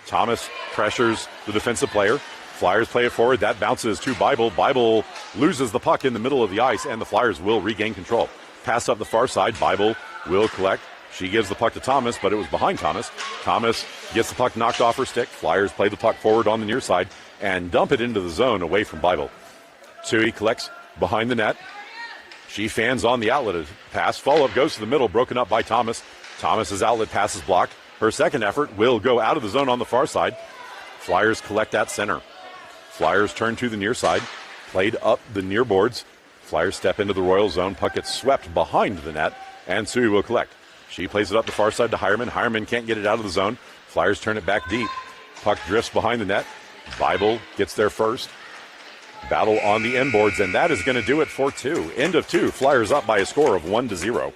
Thomas pressures the defensive player. Flyers play it forward. That bounces to Bible. Bible loses the puck in the middle of the ice, and the Flyers will regain control. Pass up the far side. Bible will collect. She gives the puck to Thomas, but it was behind Thomas. Thomas gets the puck knocked off her stick. Flyers play the puck forward on the near side and dump it into the zone away from Bible. Sui collects behind the net. She fans on the outlet pass. Follow-up goes to the middle, broken up by Thomas. Thomas's outlet pass is blocked. Her second effort will go out of the zone on the far side. Flyers collect at center. Flyers turn to the near side, played up the near boards. Flyers step into the Royal zone. Puck gets swept behind the net, and Sui will collect. She plays it up the far side to Hireman. Hireman can't get it out of the zone. Flyers turn it back deep. Puck drifts behind the net. Bible gets there first. Battle on the end boards, and that is going to do it for two. End of two. Flyers up by a score of 1-0.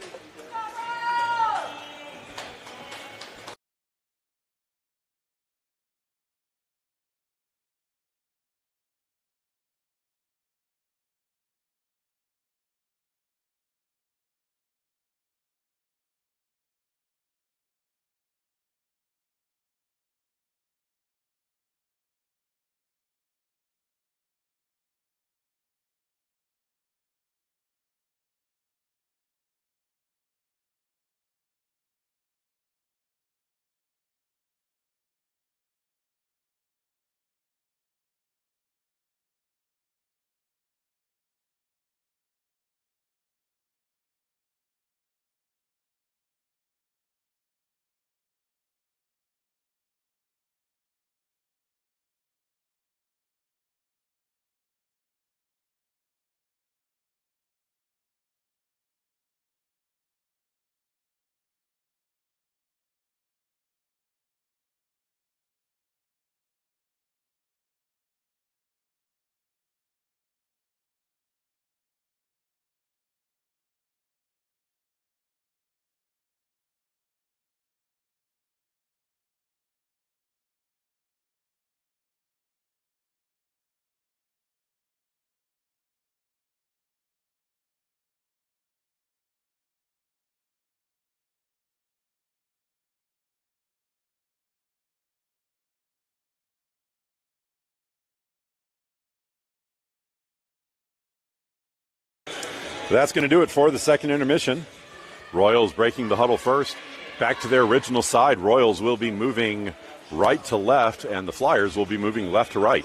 That's going to do it for the second intermission. Royals breaking the huddle first. Back to their original side. Royals will be moving right to left, and the Flyers will be moving left to right.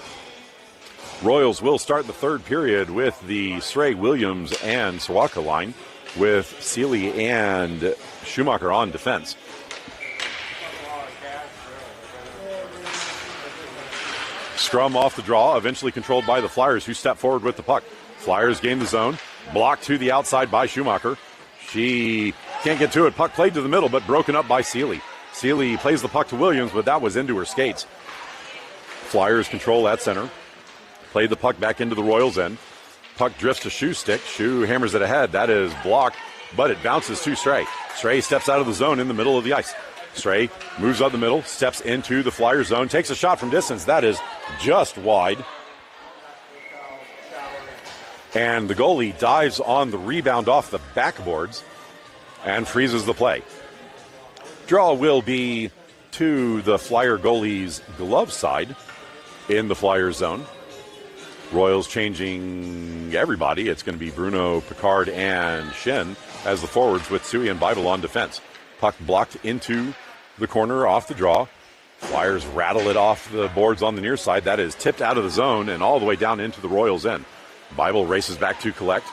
Royals will start the third period with the Sray, Williams, and Sawaka line, with Seeley and Schumacher on defense. Scrum off the draw, eventually controlled by the Flyers, who step forward with the puck. Flyers gain the zone. Blocked to the outside by Schumacher. She can't get to it. Puck played to the middle, but broken up by Seeley. Seeley plays the puck to Williams, but that was into her skates. Flyers control at center. Played the puck back into the Royals' end. Puck drifts to Schu's stick. Schu hammers it ahead. That is blocked, but it bounces to Stray. Stray steps out of the zone in the middle of the ice. Stray moves up the middle, steps into the Flyers' zone, takes a shot from distance. That is just wide. And the goalie dives on the rebound off the backboards and freezes the play. Draw will be to the Flyer goalie's glove side in the Flyer zone. Royals changing everybody. It's going to be Bruno, Picard, and Shin as the forwards, with Sui and Bible on defense. Puck blocked into the corner off the draw. Flyers rattle it off the boards on the near side. That is tipped out of the zone and all the way down into the Royals' end. Bible races back to collect.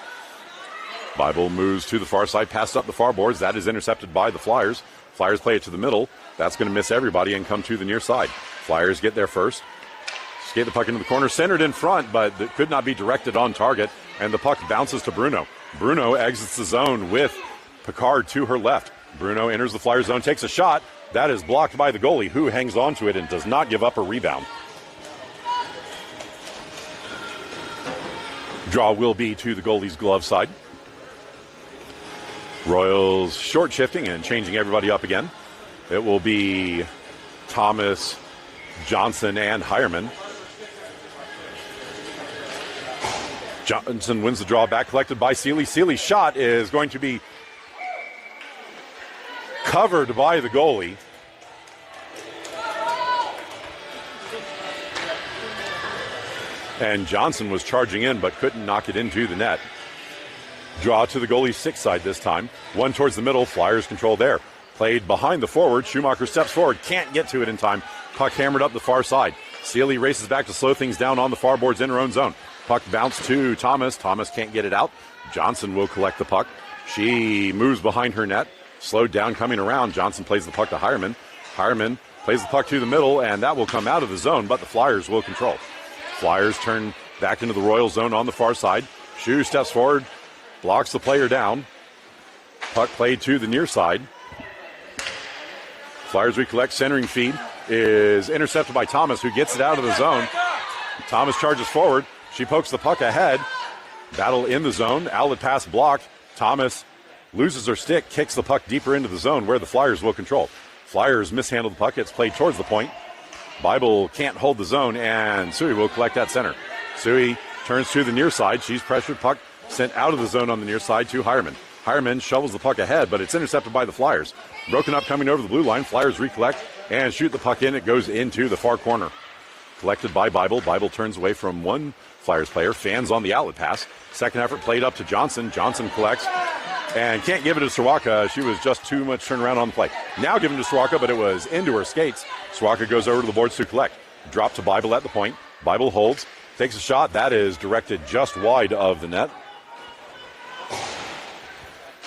Bible moves to the far side, passed up the far boards. That is intercepted by the Flyers. Flyers play it to the middle. That's going to miss everybody and come to the near side. Flyers get there first. Skate the puck into the corner, centered in front, but it could not be directed on target, and the puck bounces to Bruno. Bruno exits the zone with Picard to her left. Bruno enters the Flyer zone, takes a shot. That is blocked by the goalie, who hangs on to it and does not give up a rebound. Draw will be to the goalie's glove side. Royals short shifting and changing everybody up again. It will be Thomas, Johnson, and Hireman. Johnson wins the draw back, collected by Seeley. Seeley's shot is going to be covered by the goalie. And Johnson was charging in but couldn't knock it into the net. Draw to the goalie's sixth side this time. One towards the middle. Flyers control there. Played behind the forward. Schumacher steps forward. Can't get to it in time. Puck hammered up the far side. Seeley races back to slow things down on the far boards in her own zone. Puck bounced to Thomas. Thomas can't get it out. Johnson will collect the puck. She moves behind her net. Slowed down coming around. Johnson plays the puck to Hireman. Hireman plays the puck to the middle, and that will come out of the zone, but the Flyers will control. Flyers turn back into the Royal zone on the far side. Shu steps forward, blocks the player down. Puck played to the near side. Flyers recollect. Centering feed is intercepted by Thomas, who gets it out of the zone. Thomas charges forward. She pokes the puck ahead. Battle in the zone. Outlet pass blocked. Thomas loses her stick, kicks the puck deeper into the zone where the Flyers will control. Flyers mishandle the puck. It's played towards the point. Bible can't hold the zone, and Sui will collect that center. Sui turns to the near side. She's pressured. Puck sent out of the zone on the near side to Hireman. Hireman shovels the puck ahead, but it's intercepted by the Flyers. Broken up coming over the blue line. Flyers recollect and shoot the puck in. It goes into the far corner. Collected by Bible. Bible turns away from one Flyers player. Fans on the outlet pass. Second effort played up to Johnson. Johnson collects and can't give it to Sawaka. She was just too much turnaround on the play. Now given to Sawaka, but it was into her skates. Sawaka goes over to the boards to collect. Drop to Bible at the point. Bible holds. Takes a shot. That is directed just wide of the net.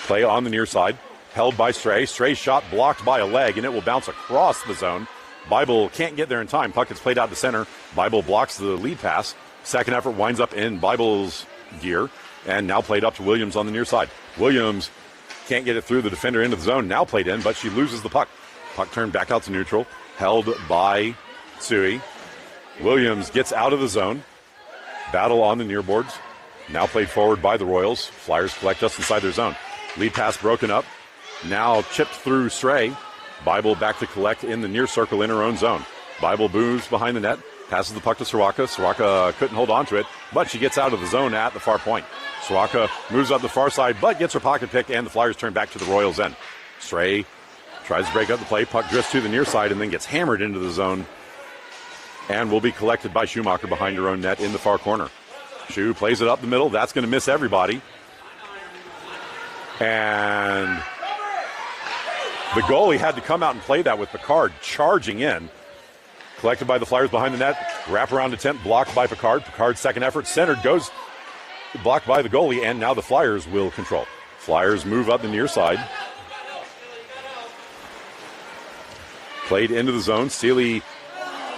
Play on the near side. Held by Stray. Stray's shot blocked by a leg, and it will bounce across the zone. Bible can't get there in time. Puck is played out to center. Bible blocks the lead pass. Second effort winds up in Bible's gear, and now played up to Williams on the near side. Williams can't get it through the defender into the zone. Now played in, but she loses the puck. Puck turned back out to neutral. Held by Sui. Williams gets out of the zone. Battle on the near boards. Now played forward by the Royals. Flyers collect just inside their zone. Lead pass broken up. Now chipped through Stray. Bible back to collect in the near circle in her own zone. Bible moves behind the net. Passes the puck to Sawaka. Sawaka couldn't hold on to it, but she gets out of the zone at the far point. Sawaka moves up the far side, but gets her pocket pick, and the Flyers turn back to the Royals' end. Stray tries to break up the play. Puck drifts to the near side and then gets hammered into the zone and will be collected by Schumacher behind her own net in the far corner. Schu plays it up the middle. That's going to miss everybody. And the goalie had to come out and play that with Picard charging in. Collected by the Flyers behind the net. Wraparound attempt blocked by Picard. Picard's second effort centered goes blocked by the goalie, and now the Flyers will control. Flyers move up the near side. Played into the zone. Seeley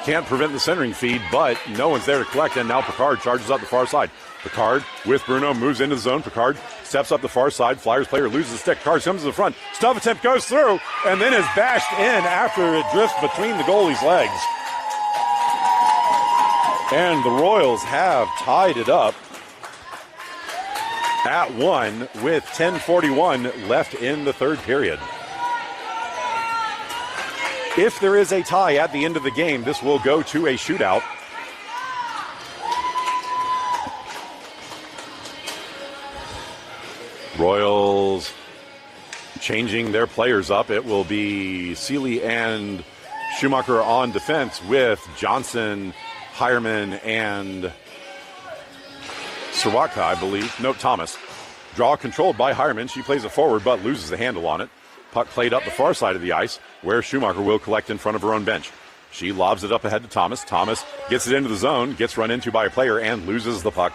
can't prevent the centering feed, but no one's there to collect, and now Picard charges up the far side. Picard with Bruno moves into the zone. Picard steps up the far side. Flyers player loses the stick. Picard comes to the front. Stuff attempt goes through and then is bashed in after it drifts between the goalie's legs. And the Royals have tied it up at 1 with 10:41 left in the third period. If there is a tie at the end of the game, this will go to a shootout. Royals changing their players up. It will be Seeley and Schumacher on defense with Johnson, Hireman, and Sawaka, I believe. No, Thomas. Draw controlled by Hireman. She plays it forward but loses the handle on it. Puck played up the far side of the ice where Schumacher will collect in front of her own bench. She lobs it up ahead to Thomas. Thomas gets it into the zone, gets run into by a player, and loses the puck.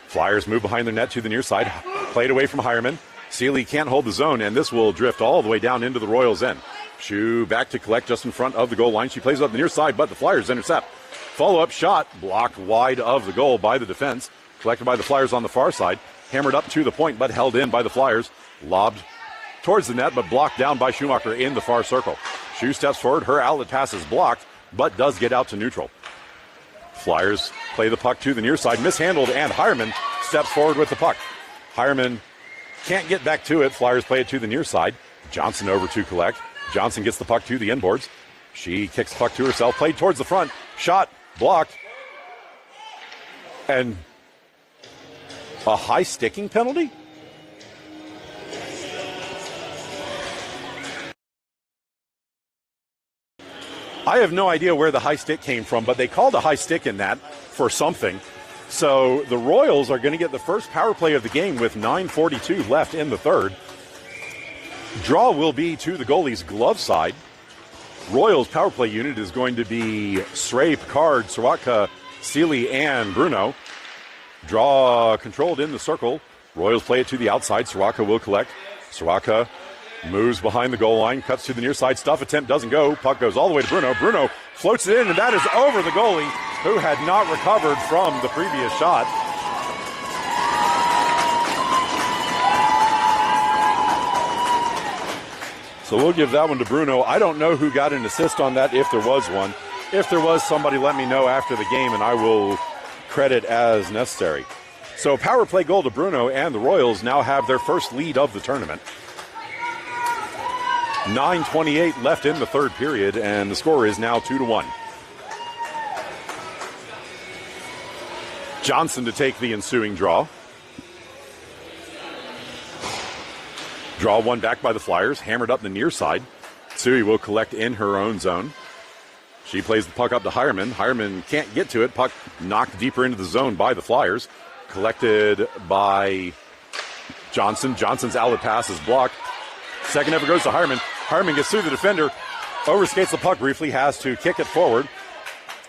Flyers move behind their net to the near side. Played away from Hireman. Seeley can't hold the zone, and this will drift all the way down into the Royals' end. Shu back to collect just in front of the goal line. She plays up the near side, but the Flyers intercept. Follow-up shot blocked wide of the goal by the defense. Collected by the Flyers on the far side. Hammered up to the point, but held in by the Flyers. Lobbed towards the net, but blocked down by Schumacher in the far circle. Shu steps forward. Her outlet pass is blocked, but does get out to neutral. Flyers play the puck to the near side. Mishandled, and Hireman steps forward with the puck. Hireman can't get back to it. Flyers play it to the near side. Johnson over to collect. Johnson gets the puck to the inboards. She kicks the puck to herself, played towards the front. Shot, blocked. And a high sticking penalty? I have no idea where the high stick came from, but they called a high stick in that for something. So the Royals are going to get the first power play of the game with 9:42 left in the third. Draw will be to the goalie's glove side. Royals power play unit is going to be Srey, Picard, Soroka, Seeley, and Bruno. Draw controlled in the circle. Royals play it to the outside. Soroka will collect. Soroka moves behind the goal line, cuts to the near side. Stuff attempt doesn't go. Puck goes all the way to Bruno. Bruno floats it in, and that is over the goalie, who had not recovered from the previous shot. So we'll give that one to Bruno. I don't know who got an assist on that, if there was one. If there was, somebody let me know after the game, and I will credit as necessary. So power play goal to Bruno, and the Royals now have their first lead of the tournament. 9:28 left in the third period, and the score is now 2-1. Johnson to take the ensuing draw. Draw one back by the Flyers, hammered up the near side. Tsui will collect in her own zone. She plays the puck up to Hireman. Hireman can't get to it. Puck knocked deeper into the zone by the Flyers. Collected by Johnson. Johnson's outlet pass is blocked. Second ever goes to Hireman. Hireman gets through the defender, overskates the puck briefly, has to kick it forward.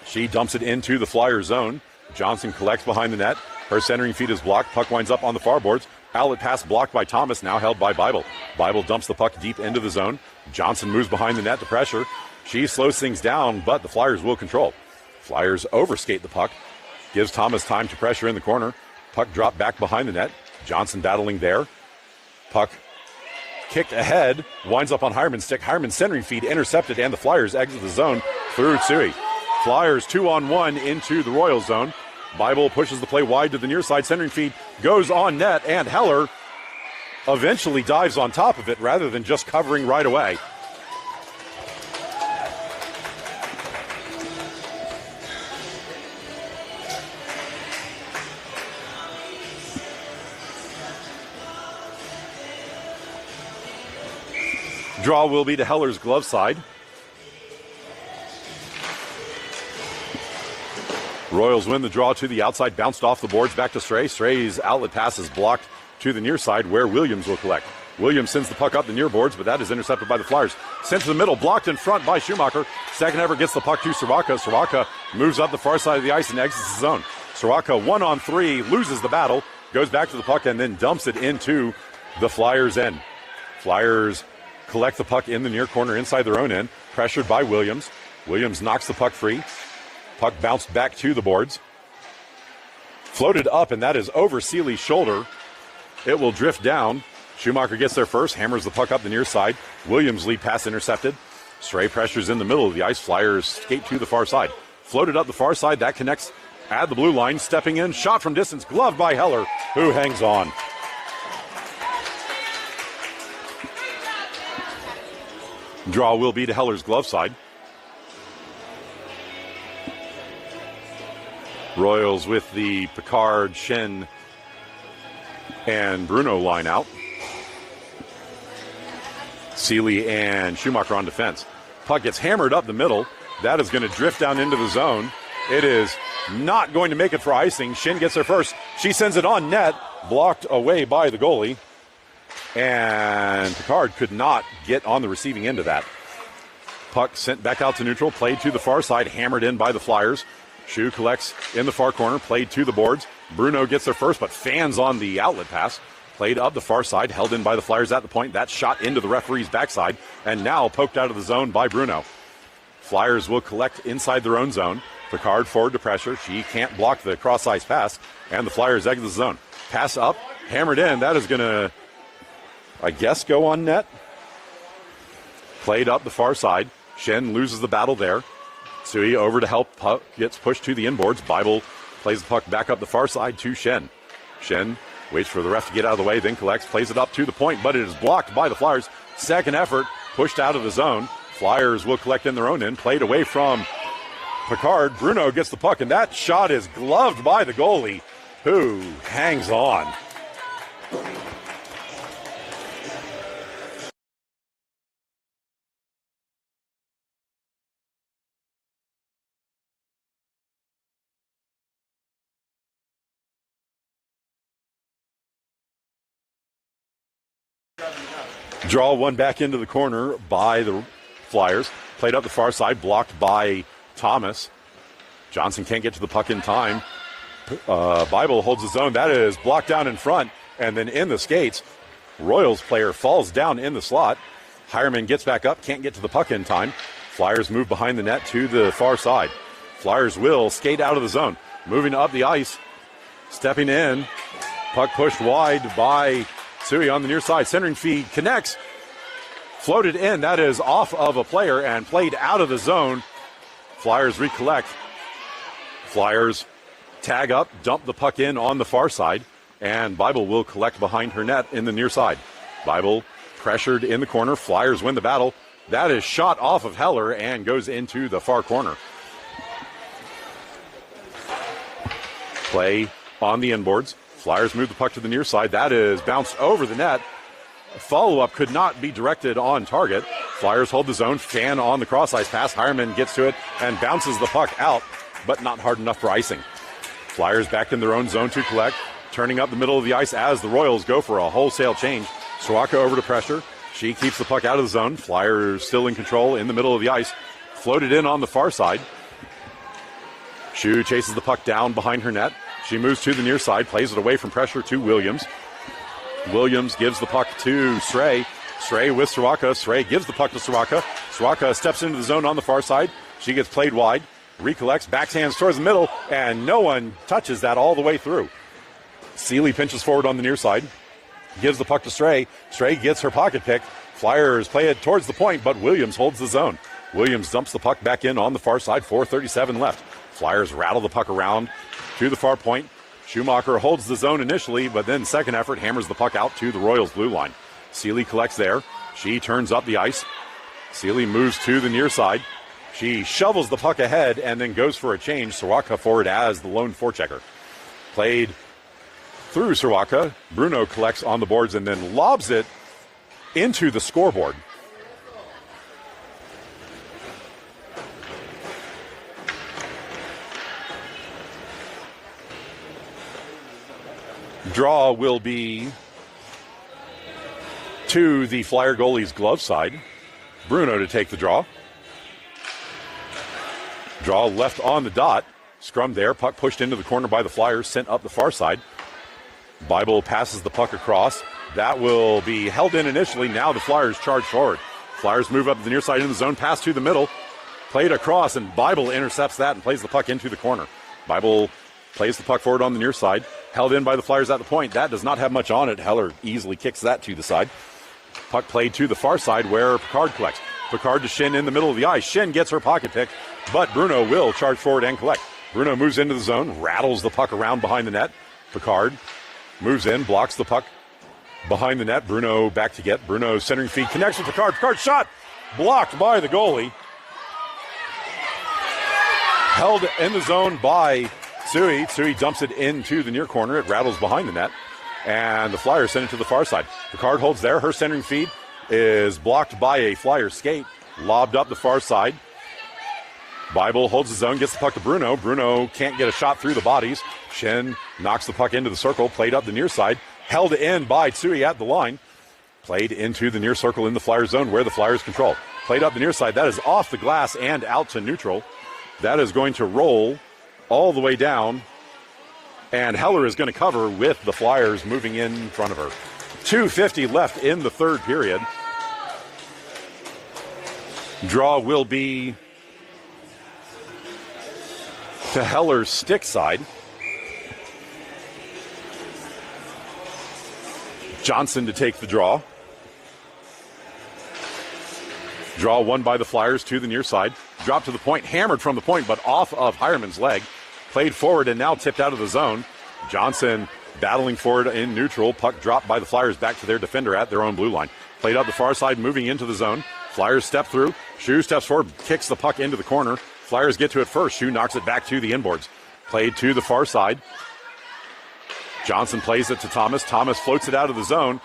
She dumps it into the Flyer zone. Johnson collects behind the net. Her centering feed is blocked. Puck winds up on the far boards. Outlet pass blocked by Thomas, now held by Bible. Bible dumps the puck deep into the zone. Johnson moves behind the net to pressure. She slows things down, but the Flyers will control. Flyers overskate the puck. Gives Thomas time to pressure in the corner. Puck dropped back behind the net. Johnson battling there. Puck kicked ahead, winds up on Hireman's stick. Hireman's centering feed intercepted, and the Flyers exit the zone through Tsui. Flyers 2-on-1 into the Royal zone. Bible pushes the play wide to the near side. Centering feed goes on net, and Heller eventually dives on top of it rather than just covering right away. Draw will be to Heller's glove side. Royals win the draw to the outside, bounced off the boards back to Srey. Srey's outlet pass is blocked to the near side where Williams will collect. Williams sends the puck up the near boards, but that is intercepted by the Flyers. Sent to the middle, blocked in front by Schumacher. Second ever gets the puck to Soroka. Soroka moves up the far side of the ice and exits the zone. Soroka 1-on-3, loses the battle, goes back to the puck and then dumps it into the Flyers' end. Flyers collect the puck in the near corner inside their own end, pressured by Williams. Williams knocks the puck free. Puck bounced back to the boards. Floated up, and that is over Seeley's shoulder. It will drift down. Schumacher gets there first, hammers the puck up the near side. Williams' lead pass intercepted. Srey pressures in the middle of the ice. Flyers skate to the far side. Floated up the far side. That connects at the blue line. Stepping in, shot from distance, gloved by Heller, who hangs on. Draw will be to Heller's glove side. Royals with the Picard, Shen, and Bruno line out. Seeley and Schumacher on defense. Puck gets hammered up the middle. That is going to drift down into the zone. It is not going to make it for icing. Shen gets there first. She sends it on net, blocked away by the goalie. And Picard could not get on the receiving end of that. Puck sent back out to neutral, played to the far side, hammered in by the Flyers. Shu collects in the far corner, played to the boards. Bruno gets there first, but fans on the outlet pass. Played up the far side, held in by the Flyers at the point. That shot into the referee's backside, and now poked out of the zone by Bruno. Flyers will collect inside their own zone. Picard forward to pressure. She can't block the cross-ice pass, and the Flyers exit the zone. Pass up, hammered in. That is going to, I guess, go on net. Played up the far side. Shen loses the battle there. Tsui over to help. Puck gets pushed to the inboards. Bible plays the puck back up the far side to Shen. Shen waits for the ref to get out of the way, then collects, plays it up to the point, but it is blocked by the Flyers. Second effort, pushed out of the zone. Flyers will collect in their own end, played away from Picard. Bruno gets the puck, and that shot is gloved by the goalie, who hangs on. Draw one back into the corner by the Flyers. Played up the far side, blocked by Thomas. Johnson can't get to the puck in time. Bible holds the zone. That is blocked down in front. And then in the skates, Royals player falls down in the slot. Hireman gets back up, can't get to the puck in time. Flyers move behind the net to the far side. Flyers will skate out of the zone. Moving up the ice. Stepping in. Puck pushed wide by Sui on the near side. Centering feed connects. Floated in. That is off of a player and played out of the zone. Flyers recollect. Flyers tag up, dump the puck in on the far side, and Bible will collect behind her net in the near side. Bible pressured in the corner. Flyers win the battle. That is shot off of Heller and goes into the far corner. Play on the inboards. Flyers move the puck to the near side. That is bounced over the net. Follow-up could not be directed on target. Flyers hold the zone. Fan on the cross-ice pass. Hireman gets to it and bounces the puck out, but not hard enough for icing. Flyers back in their own zone to collect. Turning up the middle of the ice as the Royals go for a wholesale change. Soroka over to pressure. She keeps the puck out of the zone. Flyers still in control in the middle of the ice. Floated in on the far side. Shu chases the puck down behind her net. She moves to the near side, plays it away from pressure to Williams. Williams gives the puck to Stray. Stray with Soroka. Stray gives the puck to Soroka. Soroka steps into the zone on the far side. She gets played wide. Recollects, backhands towards the middle, and no one touches that all the way through. Seeley pinches forward on the near side. Gives the puck to Stray. Stray gets her pocket pick. Flyers play it towards the point, but Williams holds the zone. Williams dumps the puck back in on the far side. 4:37 left. Flyers rattle the puck around to the far point. Schumacher holds the zone initially, but then second effort hammers the puck out to the Royals' blue line. Seeley collects there. She turns up the ice. Seeley moves to the near side. She shovels the puck ahead and then goes for a change. Soroka forward as the lone forechecker. Played through Soroka. Bruno collects on the boards and then lobs it into the scoreboard. Draw will be to the Flyer goalie's glove side. Bruno to take the draw. Draw left on the dot. Scrum there. Puck pushed into the corner by the Flyers. Sent up the far side. Bible passes the puck across. That will be held in initially. Now the Flyers charge forward. Flyers move up the near side in the zone. Pass to the middle. Played across, and Bible intercepts that and plays the puck into the corner. Bible plays the puck forward on the near side. Held in by the Flyers at the point. That does not have much on it. Heller easily kicks that to the side. Puck played to the far side where Picard collects. Picard to Shin in the middle of the ice. Shin gets her pocket pick, but Bruno will charge forward and collect. Bruno moves into the zone, rattles the puck around behind the net. Picard moves in, blocks the puck behind the net. Bruno back to get. Bruno centering feed, connects with Picard. Picard shot blocked by the goalie. Held in the zone by Sui. Sui dumps it into the near corner. It rattles behind the net. And the Flyers send it to the far side. Picard holds there. Her centering feed is blocked by a Flyer skate. Lobbed up the far side. Bible holds the zone, gets the puck to Bruno. Bruno can't get a shot through the bodies. Shin knocks the puck into the circle. Played up the near side. Held in by Tsui at the line. Played into the near circle in the Flyer zone where the Flyers control. Played up the near side. That is off the glass and out to neutral. That is going to roll all the way down. And Heller is going to cover with the Flyers moving in front of her. 2:50 left in the third period. Draw will be to Heller's stick side. Johnson to take the draw. Draw won by the Flyers to the near side. Dropped to the point, hammered from the point, but off of Hireman's leg. Played forward and now tipped out of the zone. Johnson battling for it in neutral. Puck dropped by the Flyers back to their defender at their own blue line. Played up the far side, moving into the zone. Flyers step through. Shu steps forward, kicks the puck into the corner. Flyers get to it first. Shu knocks it back to the inboards. Played to the far side. Johnson plays it to Thomas. Thomas floats it out of the zone,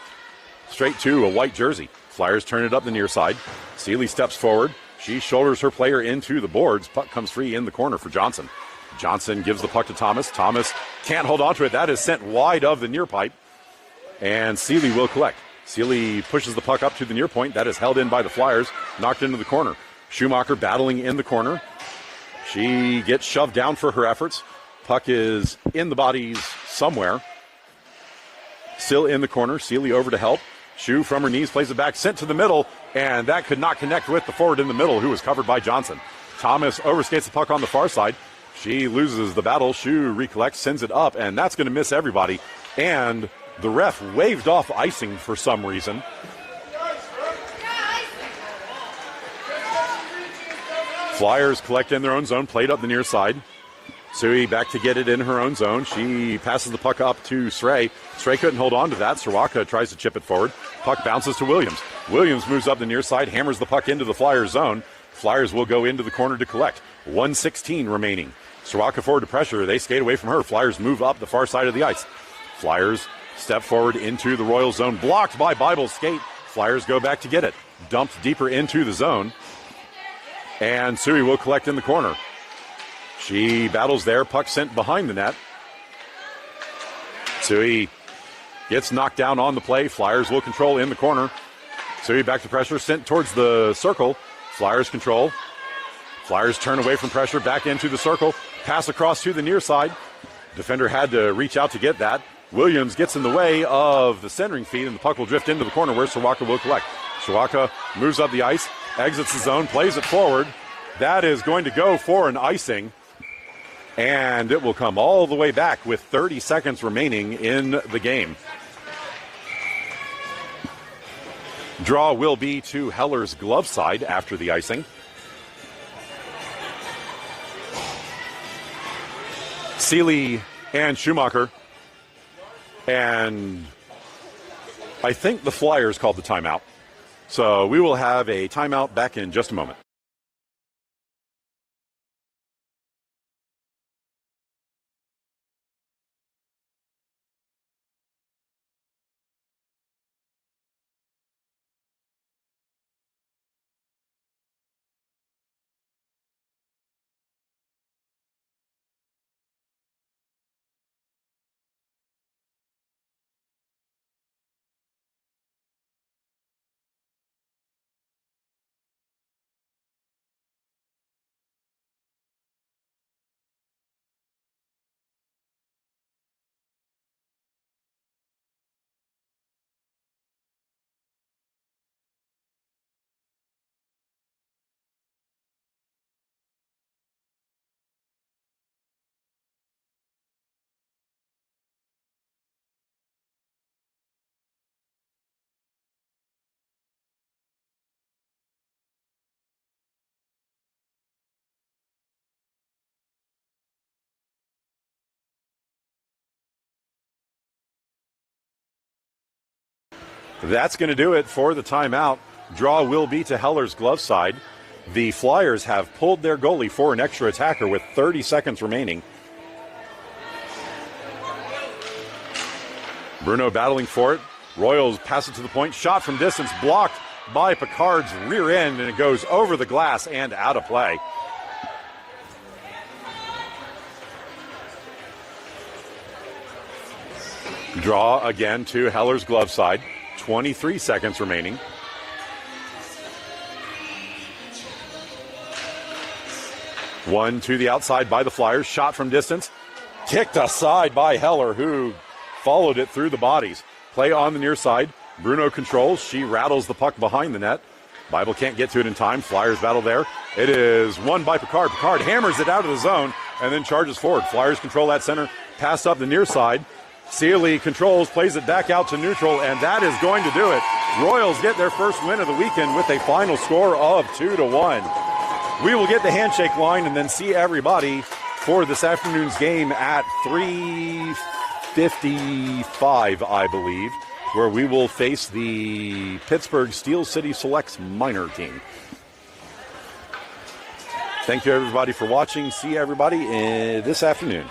straight to a white jersey. Flyers turn it up the near side. Seeley steps forward. She shoulders her player into the boards. Puck comes free in the corner for Johnson. Johnson gives the puck to Thomas. Thomas can't hold on to it. That is sent wide of the near pipe. And Seeley will collect. Seeley pushes the puck up to the near point. That is held in by the Flyers. Knocked into the corner. Schumacher battling in the corner. She gets shoved down for her efforts. Puck is in the bodies somewhere. Still in the corner. Seeley over to help. Shu from her knees plays it back. Sent to the middle. And that could not connect with the forward in the middle, who was covered by Johnson. Thomas overskates the puck on the far side. She loses the battle. Shu recollects, sends it up, and that's going to miss everybody. And the ref waved off icing for some reason. Flyers collect in their own zone, played up the near side. Sui back to get it in her own zone. She passes the puck up to Srey. Srey couldn't hold on to that. Soraka tries to chip it forward. Puck bounces to Williams. Williams moves up the near side, hammers the puck into the Flyers zone. Flyers will go into the corner to collect. 1:16 remaining. Soraka forward to pressure. They skate away from her. Flyers move up the far side of the ice. Flyers step forward into the Royal zone. Blocked by Bible's skate. Flyers go back to get it. Dumped deeper into the zone. And Sui will collect in the corner. She battles there. Puck sent behind the net. Sui gets knocked down on the play. Flyers will control in the corner. Sui back to pressure. Sent towards the circle. Flyers control. Flyers turn away from pressure. Back into the circle. Pass across to the near side. Defender had to reach out to get that. Williams gets in the way of the centering feed, and the puck will drift into the corner where Soraka will collect. Soraka moves up the ice, exits the zone, plays it forward. That is going to go for an icing, and it will come all the way back with 30 seconds remaining in the game. Draw will be to Heller's glove side after the icing. Seeley and Schumacher, and I think the Flyers called the timeout. So we will have a timeout back in just a moment. That's going to do it for the timeout. Draw will be to Heller's glove side. The Flyers have pulled their goalie for an extra attacker with 30 seconds remaining. Bruno battling for it. Royals pass it to the point. Shot from distance, blocked by Picard's rear end, and it goes over the glass and out of play. Draw again to Heller's glove side. 23 seconds remaining. One to the outside by the Flyers. Shot from distance. Kicked aside by Heller, who followed it through the bodies. Play on the near side. Bruno controls. She rattles the puck behind the net. Bible can't get to it in time. Flyers battle there. It is won by Picard. Picard hammers it out of the zone and then charges forward. Flyers control that center. Pass up the near side. Seeley controls, plays it back out to neutral, and that is going to do it. Royals get their first win of the weekend with a final score of 2-1. We will get the handshake line and then see everybody for this afternoon's game at 3:15. 55, I believe, where we will face the Pittsburgh Steel City Selects minor team. Thank you, everybody, for watching. See everybody this afternoon.